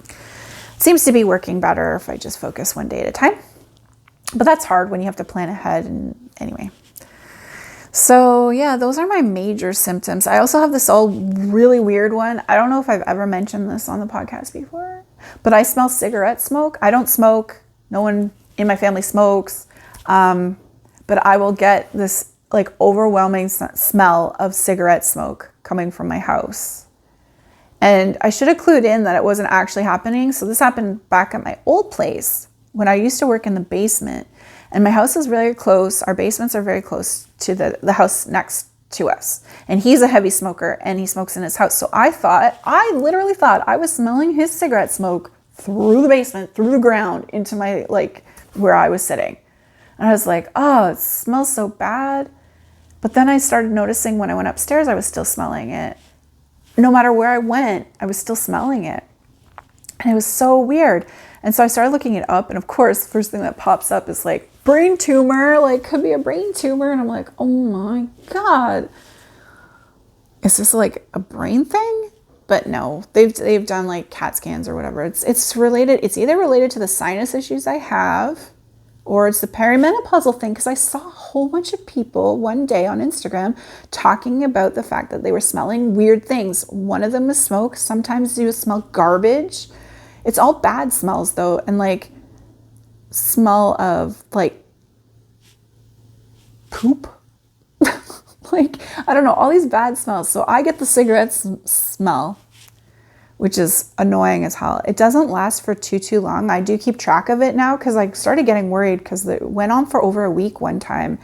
Speaker 1: it seems to be working better if I just focus one day at a time. But that's hard when you have to plan ahead. And anyway. So yeah, those are my major symptoms. I also have this all really weird one. I don't know if I've ever mentioned this on the podcast before, but I smell cigarette smoke. I don't smoke. No one in my family smokes. But I will get this like overwhelming smell of cigarette smoke coming from my house. And I should have clued in that it wasn't actually happening. So this happened back at my old place when I used to work in the basement. And my house is very close. Our basements are very close to the house next to us. And he's a heavy smoker and he smokes in his house. So I literally thought I was smelling his cigarette smoke through the basement, through the ground, into my, like, where I was sitting. And I was like, oh, it smells so bad. But then I started noticing when I went upstairs, I was still smelling it. No matter where I went, I was still smelling it. And it was so weird. And so I started looking it up. And of course, the first thing that pops up is like, brain tumor, like could be a brain tumor. And I'm like, oh my God. Is this like a brain thing? But no, they've done like CAT scans or whatever. It's related. It's either related to the sinus issues I have, or it's the perimenopausal thing, because I saw a whole bunch of people one day on Instagram talking about the fact that they were smelling weird things. One of them was smoke. Sometimes you smell garbage. It's all bad smells though, and like smell of like poop. Like, I don't know, all these bad smells. So I get the cigarette smell, which is annoying as hell. It doesn't last for too long. I do keep track of it now because I started getting worried because it went on for over a week one time.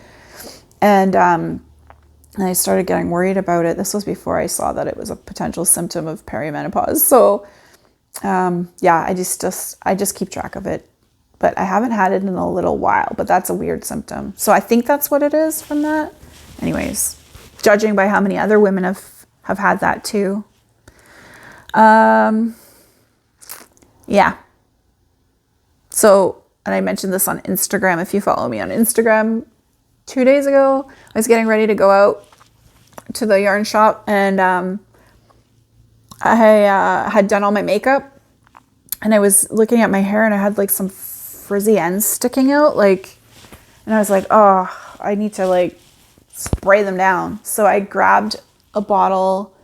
Speaker 1: And I started getting worried about it. This was before I saw that it was a potential symptom of perimenopause. So yeah, I just keep track of it. But I haven't had it in a little while, but that's a weird symptom. So I think that's what it is from that. Anyways, judging by how many other women have had that too. Yeah. So, and I mentioned this on Instagram. If you follow me on Instagram, 2 days ago, I was getting ready to go out to the yarn shop, and I had done all my makeup, and I was looking at my hair, and I had like some frizzy ends sticking out, like, and I was like, oh, I need to like spray them down. So I grabbed a bottle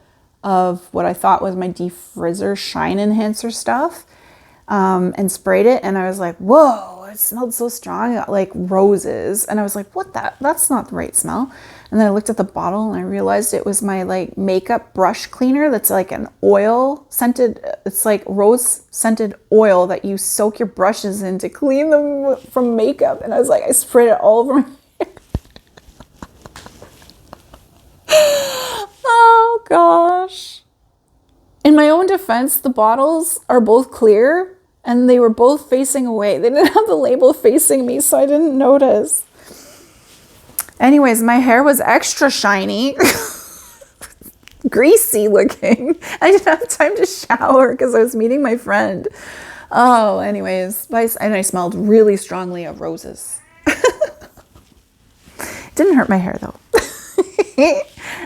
Speaker 1: of what I thought was my defrizzer shine enhancer stuff, and sprayed it. And I was like, whoa, it smelled so strong. It got like roses. And I was like, that's not the right smell. And then I looked at the bottle and I realized it was my like makeup brush cleaner. That's like an oil scented, it's like rose scented oil that you soak your brushes in to clean them from makeup. And I was like, I sprayed it all over my hair. Oh gosh. In my own defense, the bottles are both clear and they were both facing away. They didn't have the label facing me, so I didn't notice. Anyways, my hair was extra shiny, greasy looking. I didn't have time to shower because I was meeting my friend. Oh, anyways, and I smelled really strongly of roses. Didn't hurt my hair though.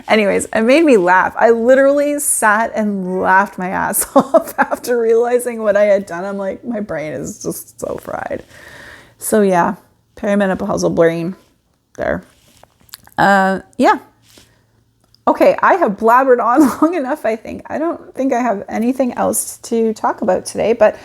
Speaker 1: Anyways, it made me laugh. I literally sat and laughed my ass off after realizing what I had done. I'm like, my brain is just so fried. So yeah, perimenopausal brain there. Yeah. Okay, I have blabbered on long enough, I think. I don't think I have anything else to talk about today, but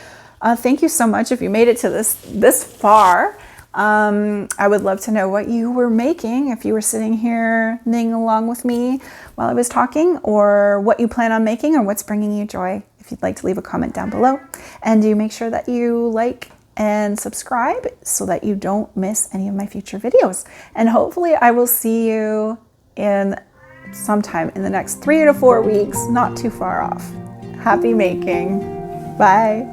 Speaker 1: thank you so much if you made it to this far. I would love to know what you were making if you were sitting here knitting along with me while I was talking, or what you plan on making, or what's bringing you joy. If you'd like to leave a comment down below, and do make sure that you like and subscribe so that you don't miss any of my future videos. And hopefully I will see you in sometime in the next 3 to 4 weeks, not too far off. Happy making. Bye.